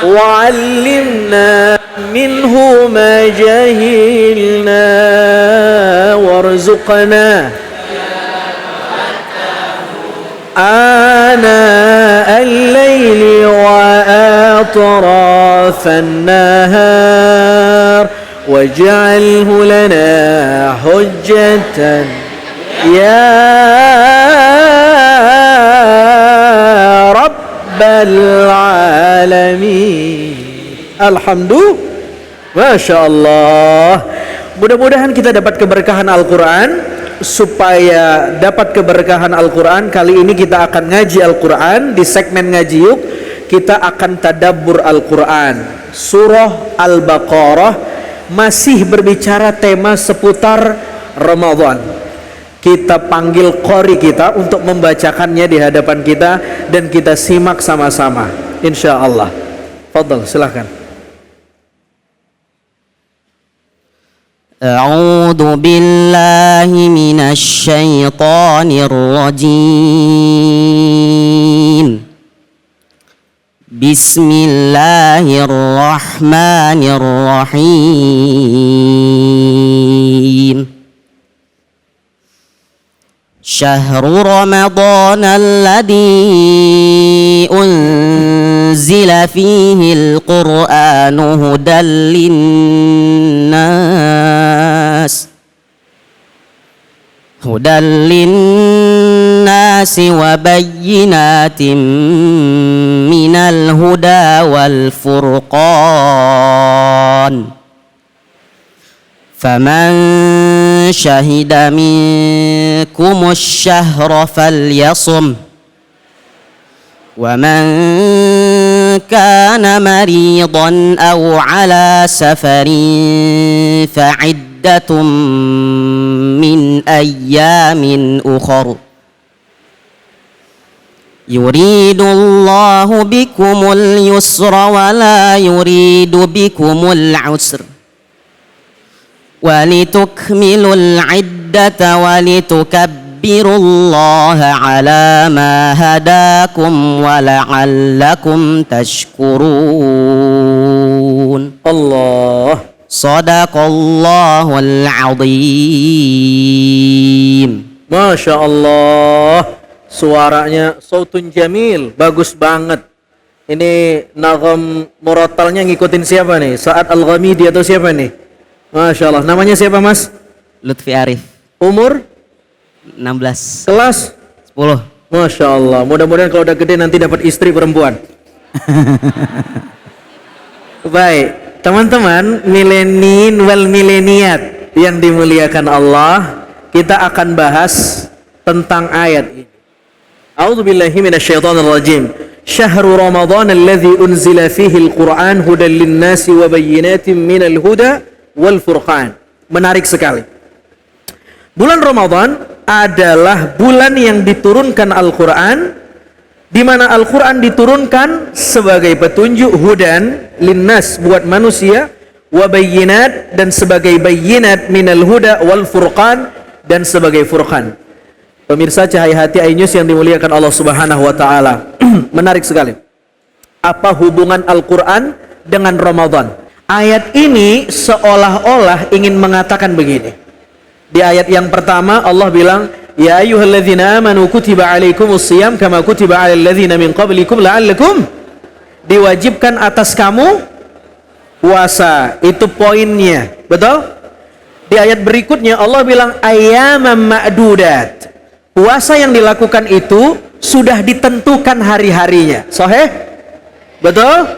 wa 'allimna minhu ma jahilna warzuqna آناء الليل وأطراف النهار واجعله لنا حجة يا رب العالمين. Alhamdulillah, Masya Allah. Mudah-mudahan kita dapat keberkahan Al-Quran. Supaya dapat keberkahan Al-Quran, kali ini kita akan ngaji Al-Quran. Di segmen Ngaji Yuk kita akan tadabbur Al-Quran. Surah Al-Baqarah masih berbicara tema seputar Ramadan. Kita panggil qori kita untuk membacakannya di hadapan kita, dan kita simak sama-sama insya Allah. Fadhal, silahkan. أعوذ بالله من الشيطان الرجيم بسم الله الرحمن الرحيم شهر رمضان الذي أنزل فيه القرآن هدى للناس هدى للناس وبينات من الهدى والفرقان فمن شهد منكم الشهر فليصم ومن كان مريضا أو على سفر فعدة من أيام أخر يريد الله بكم اليسر ولا يريد بكم العسر ولتكملوا العدة ولتكبروا الله على ما هداكم ولعلكم تشكرون Allah. صدق الله العظيم. Masya Allah, suaranya sautun jamil, bagus banget. Ini nagam murattalnya ngikutin siapa nih? Sa'ad Al-Ghamidi atau siapa nih? Masya Allah, namanya siapa mas? Lutfi Arif. Umur? 16. Kelas? 10. Masya Allah, mudah-mudahan kalau udah gede nanti dapat istri perempuan. Baik, teman-teman milenin wal mileniat yang dimuliakan Allah, kita akan bahas tentang ayat ini. A'udzubillahi minasyaitonirrajim. Syahrul Ramadan alladzi unzila fihi al-Qur'an hudan lin-nasi wa bayyinatin minal huda wal furqan. Menarik sekali. Bulan Ramadan adalah bulan yang diturunkan Al-Qur'an, di mana Al-Qur'an diturunkan sebagai petunjuk hudan linnas buat manusia, wa bayyinat dan sebagai bayyinat minal huda wal furqan dan sebagai furqan. Pemirsa Cahaya Hati iNews yang dimuliakan Allah Subhanahu wa taala. Menarik sekali. Apa hubungan Al-Qur'an dengan Ramadan? Ayat ini seolah-olah ingin mengatakan begini. Di ayat yang pertama Allah bilang, ya ayyuhalladzina amanu kutiba alaikumus shiyam kama kutiba alal ladzina min qablikum la'allakum, diwajibkan atas kamu puasa. Itu poinnya. Betul? Di ayat berikutnya Allah bilang ayyaman ma'dudat. Puasa yang dilakukan itu sudah ditentukan hari-harinya. Sahih? Betul?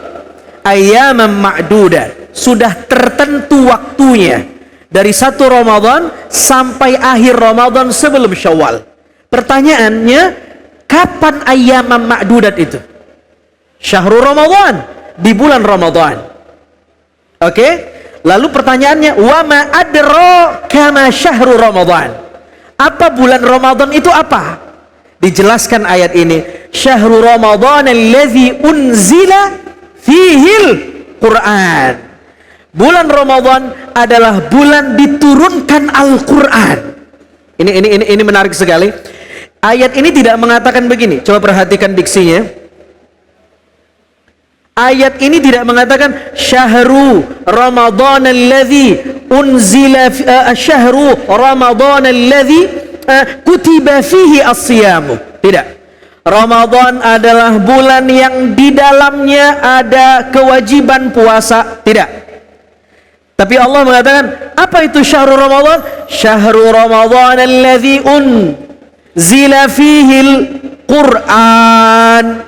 Ayyaman ma'dudat. Sudah tertentu waktunya. Dari 1 Ramadan sampai akhir Ramadan sebelum Syawal. Pertanyaannya, kapan ayyaman ma'dudat itu? Syahrul Ramadan, di bulan Ramadan. Oke? Lalu pertanyaannya, wa ma adraka ma syahrul Ramadan? Apa bulan Ramadan itu apa? Dijelaskan ayat ini, syahrul Ramadan allazi unzila fihil Qur'an. Bulan Ramadan adalah bulan diturunkan Al-Qur'an. Ini menarik sekali. Ayat ini tidak mengatakan begini. Coba perhatikan diksinya. Ayat ini tidak mengatakan syahru Ramadan alladzi unzila syahru Ramadan alladzi kutiba fihi as-siyam. Tidak. Ramadan adalah bulan yang di dalamnya ada kewajiban puasa. Tidak. Tapi Allah mengatakan, apa itu syahrul Ramadan? Syahrul Ramadan alladzi unzila fihil Qur'an.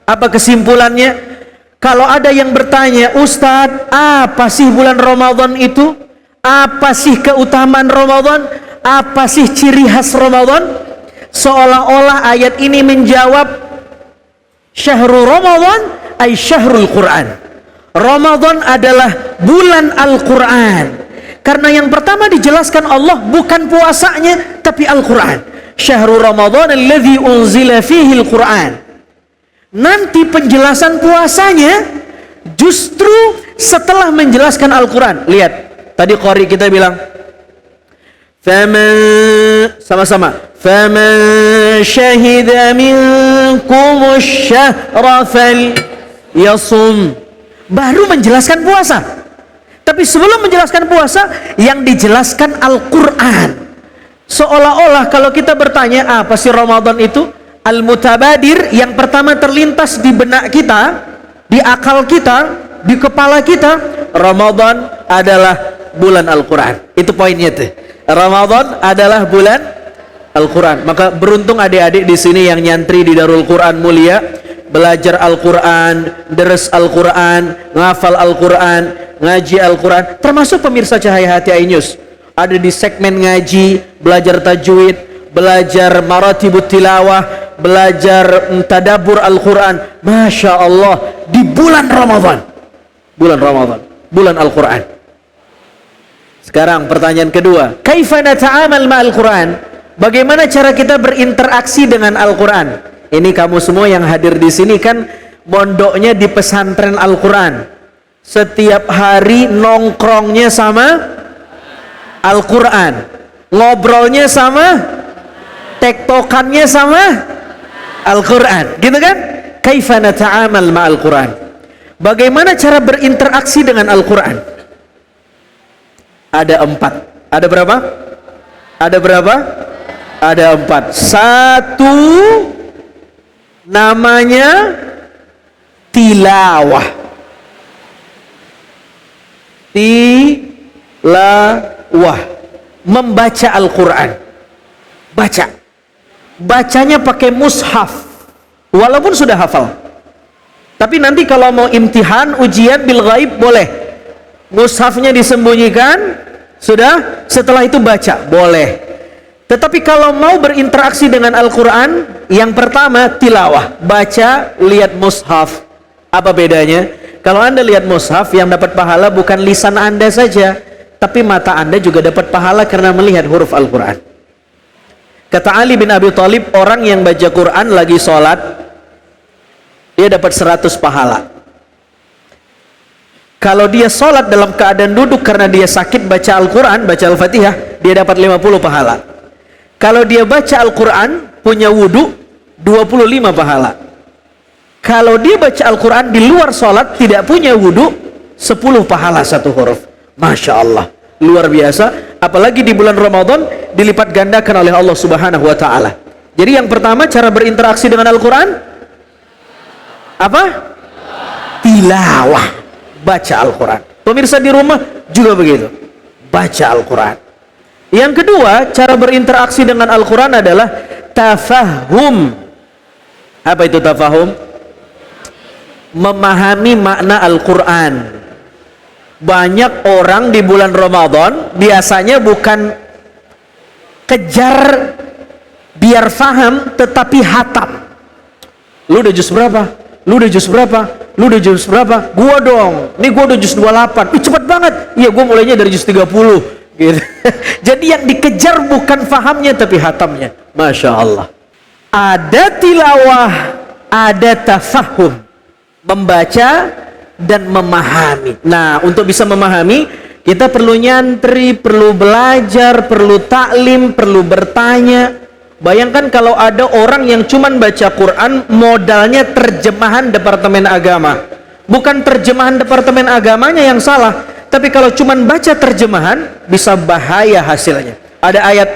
Apa kesimpulannya? Kalau ada yang bertanya, Ustadz, apa sih bulan Ramadan itu? Apa sih keutamaan Ramadan? Apa sih ciri khas Ramadan? Seolah-olah ayat ini menjawab, syahrul Ramadan ay syahrul Qur'an. Ramadan adalah bulan Al-Quran. Karena yang pertama dijelaskan Allah bukan puasanya, tapi Al-Quran. Syahrul Ramadan alladzi unzila fihi Al-Quran. Nanti penjelasan puasanya justru setelah menjelaskan Al-Quran. Lihat, tadi qari kita bilang, sama-sama, faman syahida minkumusy syahra falyasum. Baru menjelaskan puasa. Tapi sebelum menjelaskan puasa, yang dijelaskan Al-Quran. Seolah-olah kalau kita bertanya, apa sih Ramadan itu? Al-mutabadir, yang pertama terlintas di benak kita, di akal kita, di kepala kita, Ramadan adalah bulan Al-Quran. Itu poinnya tuh. Ramadan adalah bulan Al-Quran. Maka beruntung adik-adik di sini yang nyantri di Darul Quran Mulia, belajar Al-Quran, deres Al-Quran, ngafal Al-Quran, ngaji Al-Quran, termasuk pemirsa Cahaya Hati iNews. Ada di segmen ngaji, belajar tajwid, belajar maratibut tilawah, belajar tadabbur Al-Quran. Masya Allah, di bulan Ramadan, bulan Al-Quran. Sekarang pertanyaan kedua, kaifa nata'amal ma'al Quran? Bagaimana cara kita berinteraksi dengan Al-Quran? Ini kamu semua yang hadir di sini kan mondoknya di pesantren Al-Quran. Setiap hari nongkrongnya sama Al-Quran, ngobrolnya sama, tektokannya sama Al-Quran, gitu kan? Kaifa nata'amal ma'al Quran? Bagaimana cara berinteraksi dengan Al-Quran? Ada 4. Ada berapa? Ada berapa? Ada 4. 1 namanya tilawah. Tilawah, membaca Al-Quran. Bacanya pakai mushaf, walaupun sudah hafal. Tapi nanti kalau mau imtihan, ujian bil ghaib boleh, mushafnya disembunyikan, sudah, setelah itu baca, boleh. Tetapi kalau mau berinteraksi dengan Al-Quran, yang pertama tilawah, baca, lihat mushaf. Apa bedanya? Kalau Anda lihat mushaf, yang dapat pahala bukan lisan Anda saja, tapi mata Anda juga dapat pahala karena melihat huruf Al-Quran. Kata Ali bin Abi Thalib, orang yang baca Quran lagi sholat, dia dapat 100 pahala. Kalau dia sholat dalam keadaan duduk karena dia sakit, baca Al-Quran, baca Al-Fatihah, dia dapat 50 pahala. Kalau dia baca Al-Quran, punya wudhu, 25 pahala. Kalau dia baca Al-Quran di luar sholat, tidak punya wudhu, 10 pahala satu huruf. Masya Allah, luar biasa. Apalagi di bulan Ramadan, dilipat gandakan oleh Allah Subhanahu wa Ta'ala. Jadi yang pertama, cara berinteraksi dengan Al-Quran apa? Tilawah, baca Al-Quran. Pemirsa di rumah juga begitu, baca Al-Quran. Yang kedua, cara berinteraksi dengan Al-Quran adalah tafahum. Apa itu tafahum? Memahami makna Al-Quran. Banyak orang di bulan Ramadan biasanya bukan kejar biar faham, tetapi hatam. Lu udah juz berapa? Lu udah juz berapa? Lu udah juz berapa? Gua dong, nih gua udah juz 28. Cepet banget. Iya, gua mulainya dari juz 30 gitu. Jadi yang dikejar bukan fahamnya tapi hatamnya. Masya Allah. Ada tilawah, ada tafahum, membaca dan memahami. Nah, untuk bisa memahami, kita perlu nyantri, perlu belajar, perlu taklim, perlu bertanya. Bayangkan kalau ada orang yang cuman baca Quran, modalnya terjemahan Departemen Agama. Bukan terjemahan Departemen Agamanya yang salah, tapi kalau cuman baca terjemahan, bisa bahaya hasilnya. Ada ayat,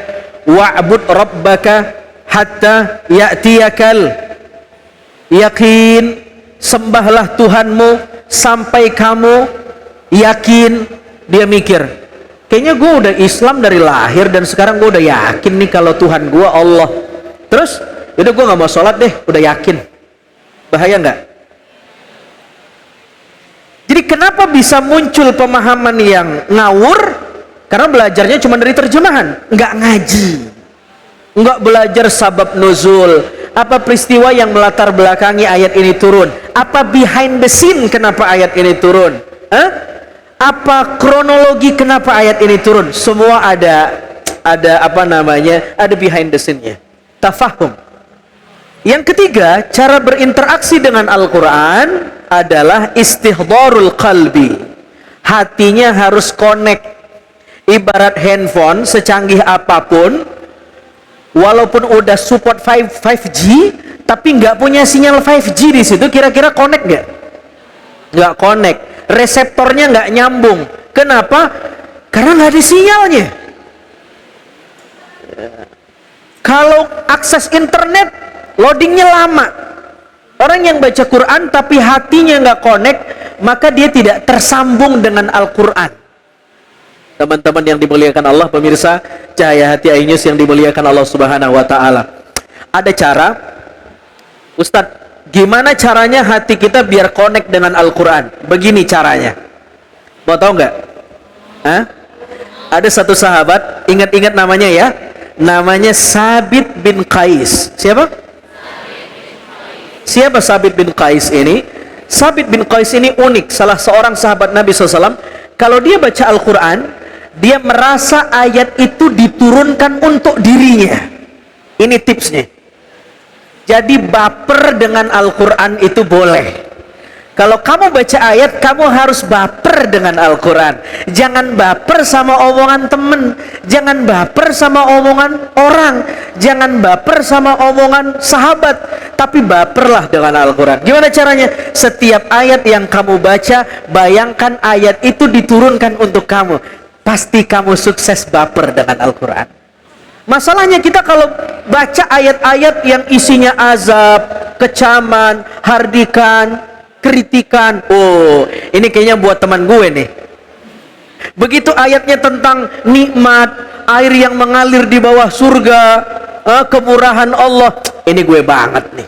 wa'bud rabbaka hatta ya'tiyakal yakin, sembahlah Tuhanmu sampai kamu yakin. Dia mikir, kayaknya gue udah Islam dari lahir dan sekarang gue udah yakin nih kalau Tuhan gue Allah. Terus, udah gue gak mau sholat deh, udah yakin. Bahaya nggak? Jadi kenapa bisa muncul pemahaman yang ngawur? Karena belajarnya cuma dari terjemahan, nggak ngaji, nggak belajar sabab nuzul, apa peristiwa yang melatar belakangi ayat ini turun, apa behind the scene kenapa ayat ini turun, apa kronologi kenapa ayat ini turun. Semua ada apa namanya, ada behind the scene-nya. Tafahum. Yang ketiga, cara berinteraksi dengan Al-Quran adalah istihdharul qalbi. Hatinya harus connect. Ibarat handphone secanggih apapun, walaupun udah support 5G, tapi nggak punya sinyal 5G di situ, kira-kira connect nggak? Nggak connect. Reseptornya nggak nyambung. Kenapa? Karena nggak ada sinyalnya. Kalau akses internet, loadingnya lama. Orang yang baca Quran tapi hatinya nggak connect, maka dia tidak tersambung dengan Al-Quran. Teman-teman yang dimuliakan Allah, pemirsa Cahaya Hati iNews yang dimuliakan Allah Subhanahu wa taala. Ada cara, Ustadz, gimana caranya hati kita biar connect dengan Al-Qur'an? Begini caranya. Mau tahu nggak? Hah? Ada satu sahabat, ingat-ingat namanya ya. Namanya Sabit bin Qais. Siapa? Siapa Sabit bin Qais ini? Sabit bin Qais ini unik, salah seorang sahabat Nabi SAW. Kalau dia baca Al-Quran, dia merasa ayat itu diturunkan untuk dirinya. Ini tipsnya. Jadi baper dengan Al-Quran itu boleh. Kalau kamu baca ayat, kamu harus baper dengan Al-Quran. Jangan baper sama omongan temen, jangan baper sama omongan orang, jangan baper sama omongan sahabat, tapi baperlah dengan Al-Quran. Gimana caranya? Setiap ayat yang kamu baca, bayangkan ayat itu diturunkan untuk kamu. Pasti kamu sukses baper dengan Al-Quran. Masalahnya kita kalau baca ayat-ayat yang isinya azab, kecaman, hardikan, kritikan, oh ini kayaknya buat teman gue nih. Begitu ayatnya tentang nikmat, air yang mengalir di bawah surga, kemurahan Allah, ini gue banget nih.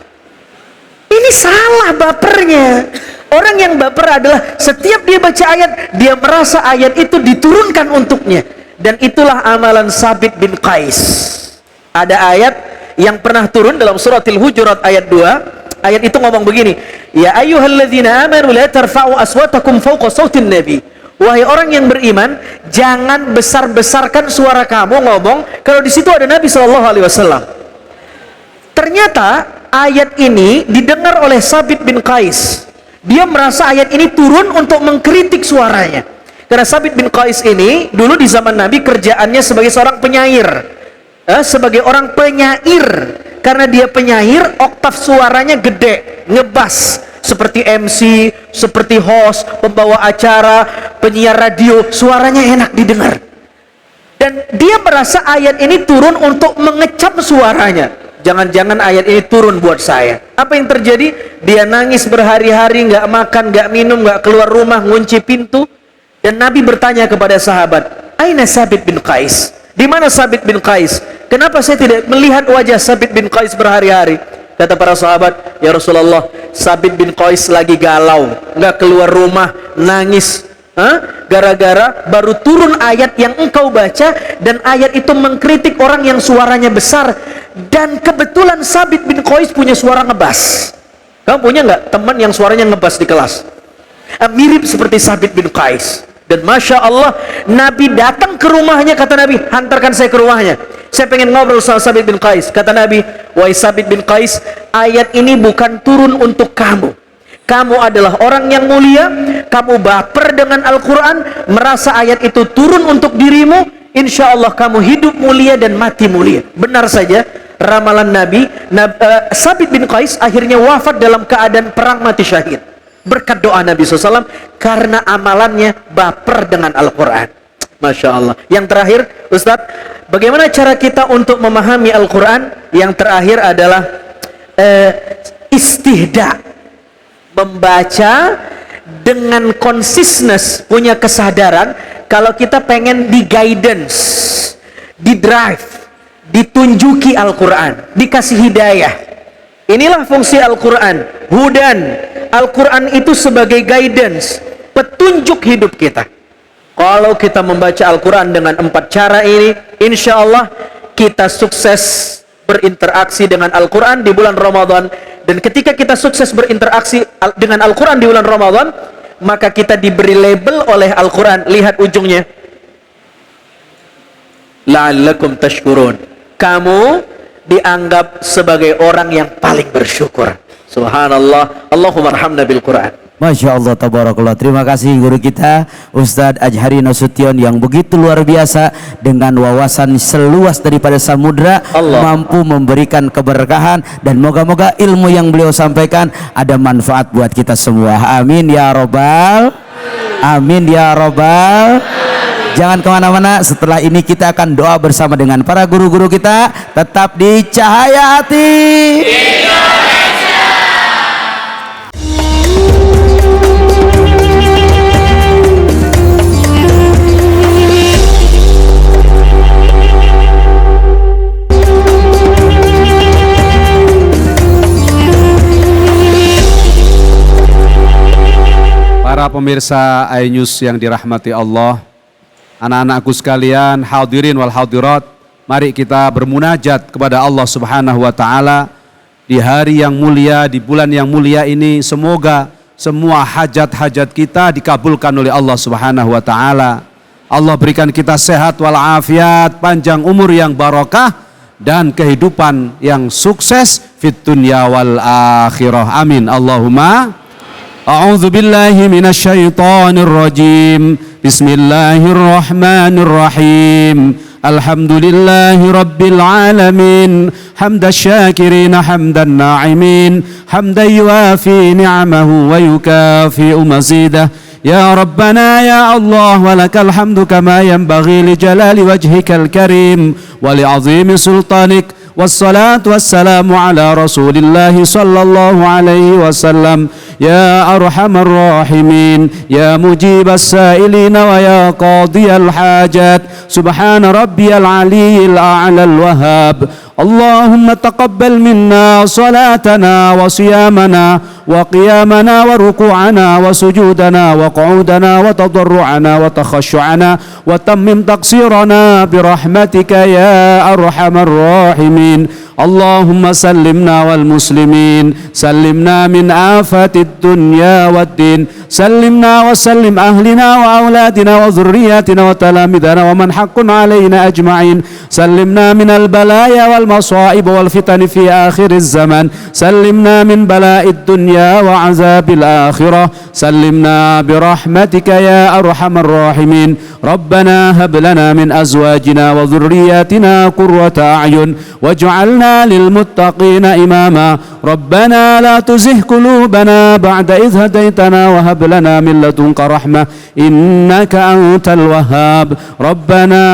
Ini salah bapernya. Orang yang baper adalah setiap dia baca ayat, dia merasa ayat itu diturunkan untuknya. Dan itulah amalan Sabit bin Qais. Ada ayat yang pernah turun dalam suratil Hujurat ayat 2. Ayat itu ngomong begini, ya ayyuhalladzina amanu la tarfa'u aswatakum fawqa sautin nabi. Wahai orang yang beriman, jangan besar-besarkan suara kamu ngomong kalau di situ ada Nabi SAW. Ternyata ayat ini didengar oleh Sabit bin Qais. Dia merasa ayat ini turun untuk mengkritik suaranya. Karena Sabit bin Qais ini dulu di zaman Nabi kerjaannya sebagai seorang penyair, sebagai orang penyair. Karena dia penyair, oktav suaranya gede, ngebas, seperti MC, seperti host, pembawa acara, penyiar radio, suaranya enak didengar. Dan dia merasa ayat ini turun untuk mengecap suaranya. Jangan-jangan ayat ini turun buat saya. Apa yang terjadi? Dia nangis berhari-hari, nggak makan, nggak minum, nggak keluar rumah, ngunci pintu. Dan Nabi bertanya kepada sahabat, Aina Sabit bin Qais? Di mana Sabit bin Qais? Kenapa saya tidak melihat wajah Sabit bin Qais berhari-hari? Kata para sahabat, ya Rasulullah, Sabit bin Qais lagi galau, nggak keluar rumah, nangis. Gara-gara baru turun ayat yang engkau baca, dan ayat itu mengkritik orang yang suaranya besar. Dan kebetulan Sabit bin Qais punya suara ngebas. Kamu punya nggak teman yang suaranya ngebas di kelas? Mirip seperti Sabit bin Qais. Dan Masya Allah, Nabi datang ke rumahnya. Kata Nabi, hantarkan saya ke rumahnya, saya pengen ngobrol sama Sabit bin Qais. Kata Nabi, wahai Sabit bin Qais, ayat ini bukan turun untuk kamu. Kamu adalah orang yang mulia, kamu baper dengan Al-Quran, merasa ayat itu turun untuk dirimu. Insya Allah kamu hidup mulia dan mati mulia. Benar saja ramalan Nabi. Sabit bin Qais akhirnya wafat dalam keadaan perang, mati syahid. Berkat doa Nabi SAW, karena amalannya baper dengan Al-Quran. Masya Allah. Yang terakhir, Ustadz, bagaimana cara kita untuk memahami Al-Quran? Yang terakhir adalah istihda, membaca dengan konsisten, punya kesadaran. Kalau kita pengen di guidance, di drive, ditunjuki Al-Quran, dikasih hidayah. Inilah fungsi Al-Quran, hudan. Al-Quran itu sebagai guidance, petunjuk hidup kita. Kalau kita membaca Al-Quran dengan 4 cara ini, insya Allah kita sukses berinteraksi dengan Al-Quran di bulan Ramadan. Dan ketika kita sukses berinteraksi dengan Al-Quran di bulan Ramadan, maka kita diberi label oleh Al-Quran. Lihat ujungnya, la'allakum tashkurun. Kamu dianggap sebagai orang yang paling bersyukur. Subhanallah. Allahumma arhamna bil Quran. Masya Allah, tabarakallah. Terima kasih guru kita Ustadz Ajhari Nasution yang begitu luar biasa, dengan wawasan seluas daripada samudra, mampu memberikan keberkahan, dan moga-moga ilmu yang beliau sampaikan ada manfaat buat kita semua. Amin ya robbal, amin ya robbal. Jangan kemana-mana, setelah ini kita akan doa bersama dengan para guru-guru kita. Tetap di Cahaya Hati. Para pemirsa iNews yang dirahmati Allah, anak-anakku sekalian, hadirin wal hadirat, mari kita bermunajat kepada Allah Subhanahu wa taala di hari yang mulia, di bulan yang mulia ini. Semoga semua hajat-hajat kita dikabulkan oleh Allah Subhanahu wa taala. Allah berikan kita sehat walafiat, panjang umur yang barokah dan kehidupan yang sukses fid dunya wal akhirah. Amin. Allahumma. A'udzu billahi minasyaitonir rajim. Bismillahirrahmanirrahim. Alhamdulillahi rabbil alamin. Hamdas syakirin hamdan na'imin. Hamdan yuafi ni'amahu wa yukafi'u mazidah. Ya Rabbana ya Allah wa lakal hamdu kama yanbaghi li jalali wajhikal karim wa li 'azimi sultanik. Wassalatu wassalamu ala rasulillahi sallallahu alaihi wasallam. Ya arhamar rahimin, ya mujibas sailina wa ya qadiyal hajat. Subhana rabbiyal aliyyil a'lal wahhab. Allahumma taqabbal minna salatana wa siyamana wa qiyamana wa ruku'ana wa sujudana wa qu'udana wa tadarru'ana wa takhashu'ana wa tammim taqsirana birahmatika ya arhamar rahimin. Allahumma sallimna wal muslimin, sallimna min afatid dunya wad din, sallimna wa sallim ahlina wa auladina wa dhurriyyatina wa talamidana wa man haqqun alaina ajma'in, sallimna min al balaya wal masaib wal fitan fi akhiriz zaman, sallimna min bala'id dunya wa azabil akhirah, sallimna birahmatika ya arhamar rahimin. Rabbana hab lana min azwajina wa dhurriyyatina qurrata a'yun waj'alna lil muttaqina imama. Rabbana la tuzigh qulubana ba'da idh hadaitana wa hab lana min ladunka rahmah innaka antal wahhab. Rabbana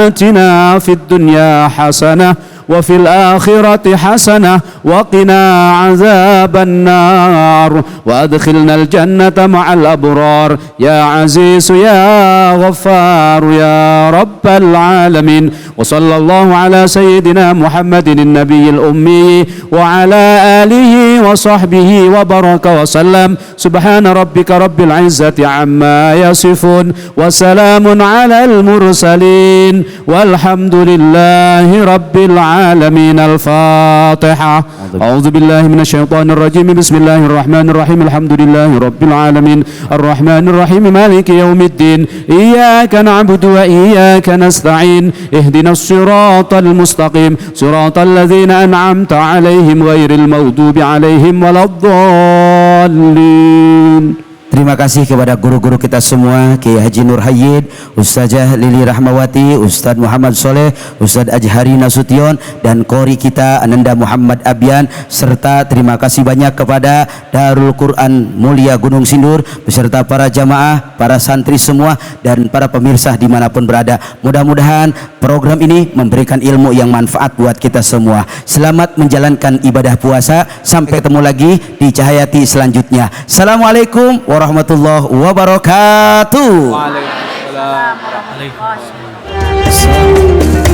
atina fid dunya hasanah wa fil akhirati hasanah wa qina azaban nar wa adkhilna al jannata ma'al abrar ya aziz ya ghaffar ya rabbal alamin. Wa sallallahu ala sayyidina Muhammadin an-nabiyil ummi wa ala alihi wa sahbihi wa baraka wa sallam. Subhana rabbika rabbil izzati amma yasifun wa salamun ala al mursalin walhamdulillahi rabbil alamin. Al-Fatihah. A'udzu billahi minasyaitonir rajim. Bismillahirrahmanirrahim. Alhamdulillahi rabbil alamin. Arrahmanir rahim. Maliki yaumiddin. Iyyaka na'budu wa iyyaka nasta'in. Ihdinas siratal mustaqim. Siratal ladzina an'amta 'alaihim ghairil maghdubi 'alaihim waladdallin. Terima kasih kepada guru-guru kita semua, Kiai Haji Nur Hayyid, Ustazah Lili Rahmawati, Ustaz Muhammad Soleh, Ustaz Ajhari Nasution, dan Qori kita Ananda Muhammad Abian, serta terima kasih banyak kepada Darul Quran Mulia Gunung Sindur, beserta para jamaah, para santri semua, dan para pemirsa dimanapun berada. Mudah-mudahan program ini memberikan ilmu yang manfaat buat kita semua. Selamat menjalankan ibadah puasa. Sampai ketemu lagi di Cahayati selanjutnya. Assalamualaikum warahmatullahi wabarakatuh. Waalaikumsalam warahmatullahi wabarakatuh.